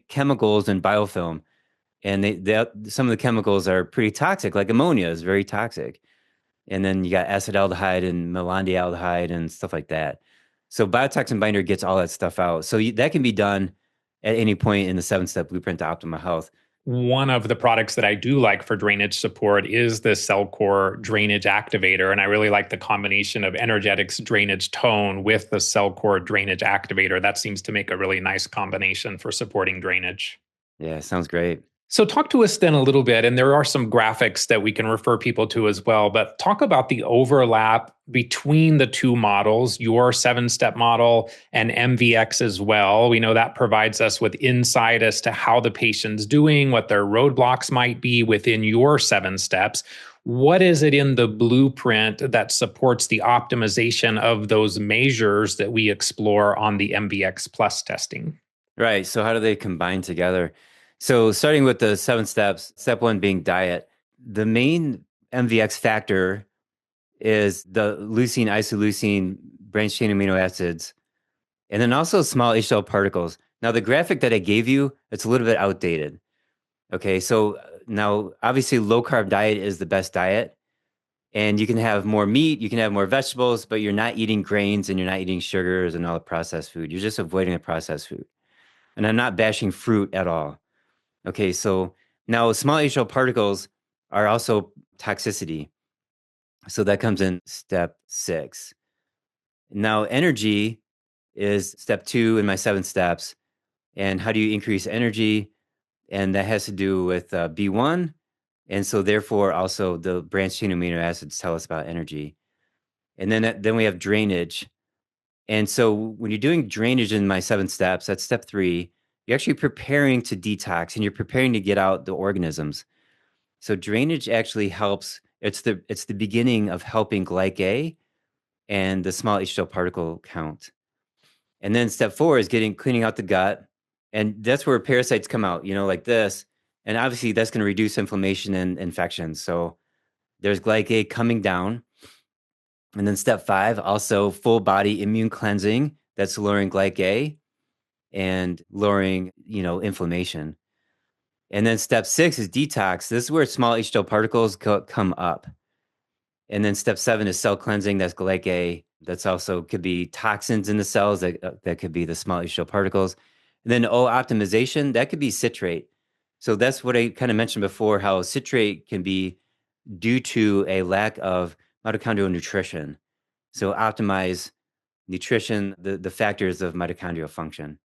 chemicals in biofilm. And some of the chemicals are pretty toxic, like ammonia is very toxic. And then you got acetaldehyde and melandialdehyde and stuff like that. So Biotoxin Binder gets all that stuff out. So that can be done at any point in the 7-step blueprint to optimal health. One of the products that I do like for drainage support is the Cellcore Drainage Activator. And I really like the combination of Energetics Drainage Tone with the Cellcore Drainage Activator. That seems to make a really nice combination for supporting drainage. Yeah, sounds great. So talk to us then a little bit, and there are some graphics that we can refer people to as well, but talk about the overlap between the two models, your 7-step model and MVX as well. We know that provides us with insight as to how the patient's doing, what their roadblocks might be within your 7 steps. What is it in the blueprint that supports the optimization of those measures that we explore on the MVX Plus testing? Right. So how do they combine together? So starting with the 7 steps, step 1 being diet, the main MVX factor is the leucine, isoleucine, branched chain amino acids, and then also small HDL particles. Now, the graphic that I gave you, it's a little bit outdated. Okay, so now obviously low carb diet is the best diet, and you can have more meat, you can have more vegetables, but you're not eating grains and you're not eating sugars and all the processed food. You're just avoiding the processed food. And I'm not bashing fruit at all. Okay, so now small HDL particles are also toxicity. So that comes in step 6. Now, energy is step 2 in my 7 steps. And how do you increase energy? And that has to do with B1. And so therefore, also the branched chain amino acids tell us about energy. And then we have drainage. And so when you're doing drainage in my 7 steps, that's step 3. You're actually preparing to detox and you're preparing to get out the organisms. So drainage actually helps. It's the beginning of helping glyc and the small HDL particle count. And then step 4 is cleaning out the gut. And that's where parasites come out, like this. And obviously that's going to reduce inflammation and infections. So there's glyc coming down. And then step 5, also full body immune cleansing. That's lowering glyc and lowering, inflammation. And then step 6 is detox. This is where small HDL particles come up. And then step 7 is cell cleansing. That's glyc. That's also could be toxins in the cells. That could be the small HDL particles. And then optimization. That could be citrate. So that's what I kind of mentioned before, how citrate can be due to a lack of mitochondrial nutrition. So optimize nutrition, the factors of mitochondrial function.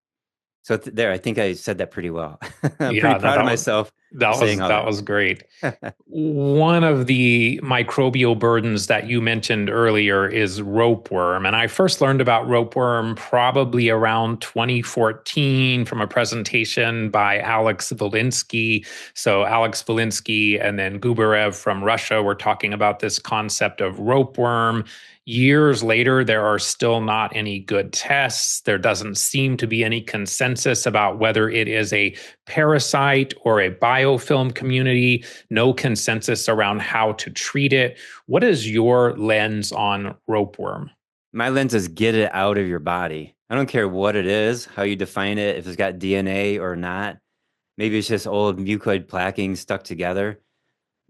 So there, I think I said that pretty well. I'm pretty Yeah, no, proud of myself for saying all that was great. One of the microbial burdens that you mentioned earlier is ropeworm. And I first learned about ropeworm probably around 2014 from a presentation by Alex Volinsky. So Alex Volinsky and then Gubarev from Russia were talking about this concept of ropeworm. Years later, there are still not any good tests. There doesn't seem to be any consensus about whether it is a parasite or a biofilm community, no consensus around how to treat it. What is your lens on ropeworm? My lens is get it out of your body. I don't care what it is, how you define it, if it's got DNA or not. Maybe it's just old mucoid plaquing stuck together.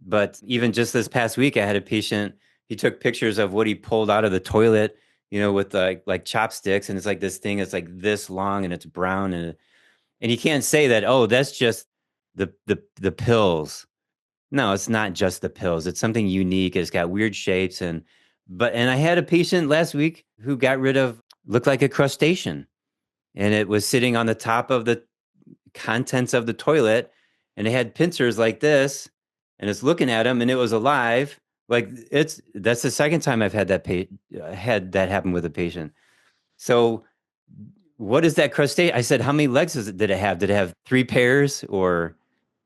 But even just this past week, I had a patient, he took pictures of what he pulled out of the toilet, with like chopsticks. And it's like this thing, it's like this long and it's brown. And you can't say that, oh, that's just the pills. No, it's not just the pills. It's something unique. It's got weird shapes. And I had a patient last week who got rid of, looked like a crustacean. And it was sitting on the top of the contents of the toilet. And it had pincers like this. And it's looking at him and it was alive. Like that's the second time I've had that had that happen with a patient. So what is that crustacean? I said, how many legs did it have? Did it have 3 pairs or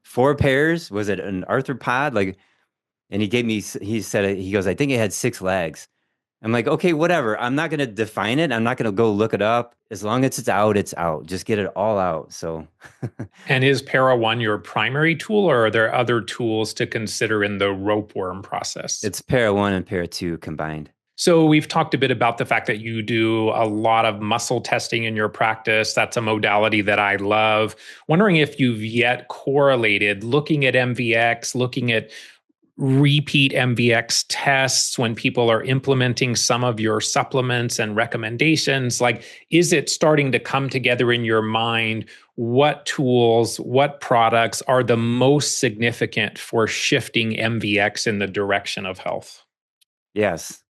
4 pairs? Was it an arthropod? And he said, he goes, I think it had 6 legs. I'm like, okay, whatever. I'm not going to define it. I'm not going to go look it up. As long as it's out, it's out. Just get it all out. So. And is Para1 your primary tool, or are there other tools to consider in the ropeworm process? It's Para1 and Para2 combined. So we've talked a bit about the fact that you do a lot of muscle testing in your practice. That's a modality that I love. Wondering if you've yet correlated looking at MVX, looking at repeat MVX tests when people are implementing some of your supplements and recommendations. Like, is it starting to come together in your mind? What tools, what products are the most significant for shifting MVX in the direction of health? Yes.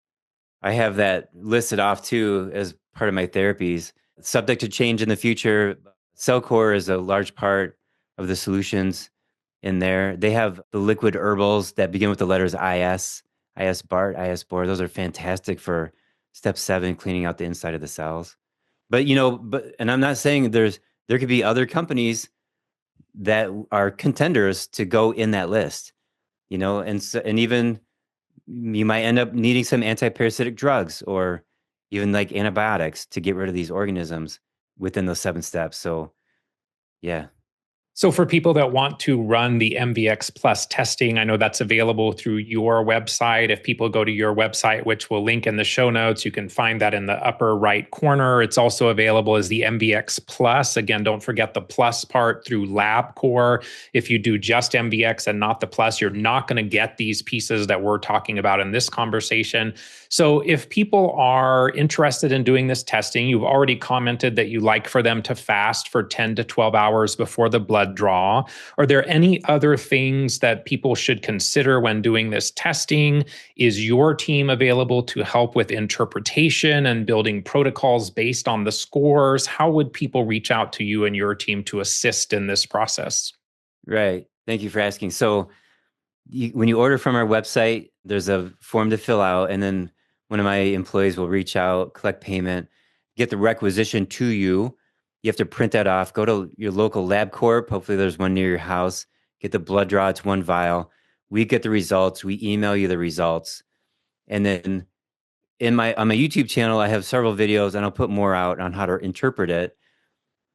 I have that listed off too as part of my therapies. Subject to change in the future. Cellcore is a large part of the solutions in there. They have the liquid herbals that begin with the letters IS, IS-BART, IS-BOR. Those are fantastic for step 7, cleaning out the inside of the cells. But, and I'm not saying there could be other companies that are contenders to go in that list, and even you might end up needing some anti-parasitic drugs or even like antibiotics to get rid of these organisms within those 7 steps. So, yeah. So for people that want to run the MVX Plus testing, I know that's available through your website. If people go to your website, which we'll link in the show notes, you can find that in the upper right corner. It's also available as the MVX Plus. Again, don't forget the plus part through LabCorp. If you do just MVX and not the Plus, you're not going to get these pieces that we're talking about in this conversation. So if people are interested in doing this testing, you've already commented that you like for them to fast for 10 to 12 hours before the blood draw. Are there any other things that people should consider when doing this testing? Is your team available to help with interpretation and building protocols based on the scores? How would people reach out to you and your team to assist in this process? Right. Thank you for asking. So when you order from our website, there's a form to fill out, and then one of my employees will reach out, collect payment, get the requisition to you. You have to print that off, go to your local LabCorp. Hopefully there's one near your house. Get the blood draw. It's 1 vial. We get the results. We email you the results. And then on my YouTube channel, I have several videos, and I'll put more out on how to interpret it.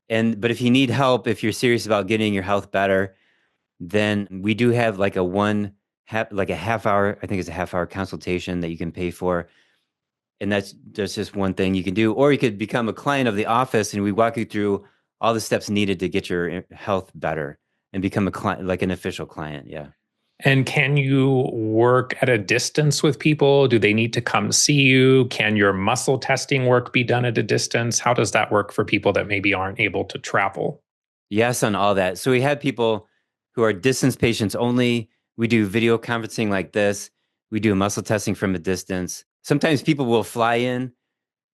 But if you need help, if you're serious about getting your health better, then we do have like a half hour, I think it's a half-hour consultation that you can pay for. And that's just one thing you can do. Or you could become a client of the office, and we walk you through all the steps needed to get your health better and become a client, like an official client. Yeah. And can you work at a distance with people? Do they need to come see you? Can your muscle testing work be done at a distance? How does that work for people that maybe aren't able to travel? Yes, on all that. So we have people who are distance patients only. We do video conferencing like this. We do muscle testing from a distance. Sometimes people will fly in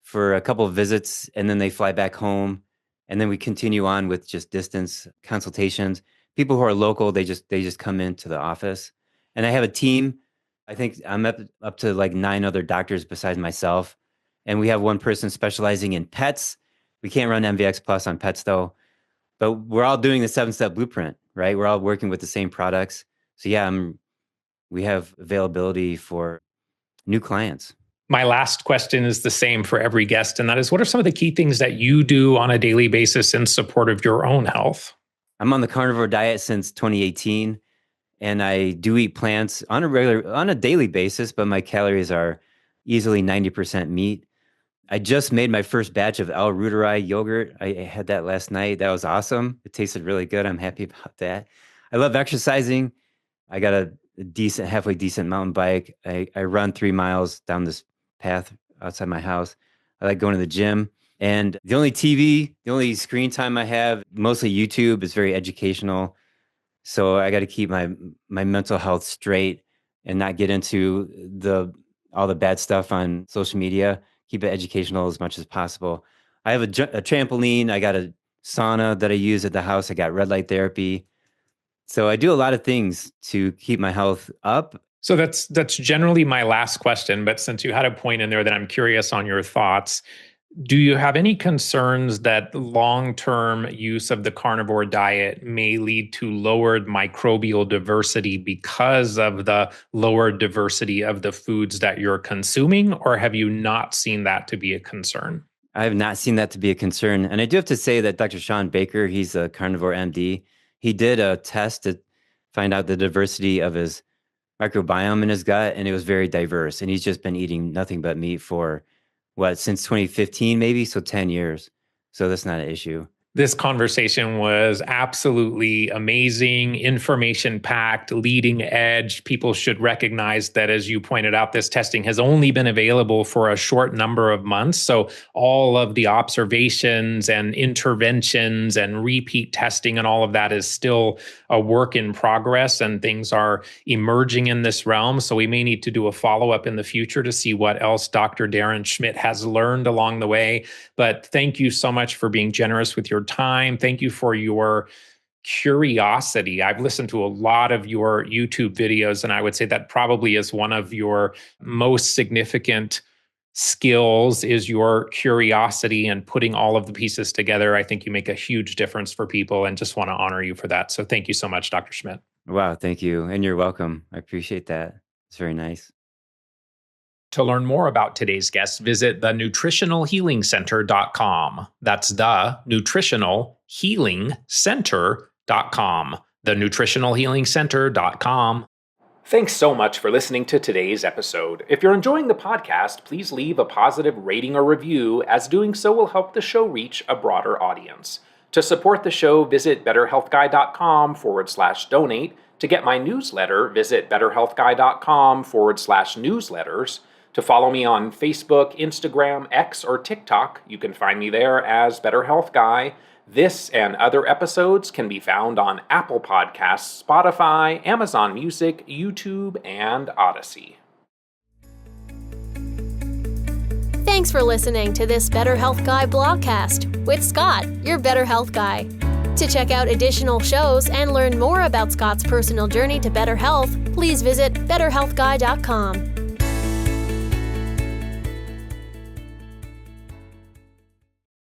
for a couple of visits and then they fly back home. And then we continue on with just distance consultations. People who are local, they just come into the office. And I have a team. I think I'm up to like 9 other doctors besides myself. And we have one person specializing in pets. We can't run MVX Plus on pets though. But we're all doing the 7-step blueprint, right? We're all working with the same products. So yeah, we have availability for new clients. My last question is the same for every guest, and that is, what are some of the key things that you do on a daily basis in support of your own health? I'm on the carnivore diet since 2018, and I do eat plants on a daily basis, but my calories are easily 90% meat. I just made my first batch of L-reuteri yogurt. I had that last night. That was awesome. It tasted really good. I'm happy about that. I love exercising. I got a halfway decent mountain bike. I run 3 miles down this path outside my house. I like going to the gym. And the only screen time I have, mostly YouTube, is very educational. So I got to keep my mental health straight and not get into all the bad stuff on social media. Keep it educational as much as possible. I have a trampoline. I got a sauna that I use at the house. I got red light therapy. So I do a lot of things to keep my health up. So that's generally my last question. But since you had a point in there that I'm curious on your thoughts, do you have any concerns that long-term use of the carnivore diet may lead to lowered microbial diversity because of the lower diversity of the foods that you're consuming? Or have you not seen that to be a concern? I have not seen that to be a concern. And I do have to say that Dr. Sean Baker, he's a carnivore MD, he did a test to find out the diversity of his microbiome in his gut, and it was very diverse. And he's just been eating nothing but meat for since 2015, maybe? So 10 years. So that's not an issue. This conversation was absolutely amazing, information-packed, leading edge. People should recognize that, as you pointed out, this testing has only been available for a short number of months. So all of the observations and interventions and repeat testing and all of that is still a work in progress, and things are emerging in this realm. So we may need to do a follow-up in the future to see what else Dr. Darren Schmidt has learned along the way. But thank you so much for being generous with your time. Thank you for your curiosity. I've listened to a lot of your YouTube videos, and I would say that probably is one of your most significant skills is your curiosity and putting all of the pieces together. I think you make a huge difference for people, and just want to honor you for that. So thank you so much, Dr. Schmidt. Wow, thank you. And you're welcome. I appreciate that. It's very nice. To learn more about today's guest, visit thenutritionalhealingcenter.com. That's thenutritionalhealingcenter.com. Thenutritionalhealingcenter.com. Thanks so much for listening to today's episode. If you're enjoying the podcast, please leave a positive rating or review, as doing so will help the show reach a broader audience. To support the show, visit betterhealthguy.com/donate. To get my newsletter, visit betterhealthguy.com/newsletters. To follow me on Facebook, Instagram, X, or TikTok, you can find me there as Better Health Guy. This and other episodes can be found on Apple Podcasts, Spotify, Amazon Music, YouTube, and Odyssey. Thanks for listening to this Better Health Guy blogcast with Scott, your Better Health Guy. To check out additional shows and learn more about Scott's personal journey to better health, please visit betterhealthguy.com.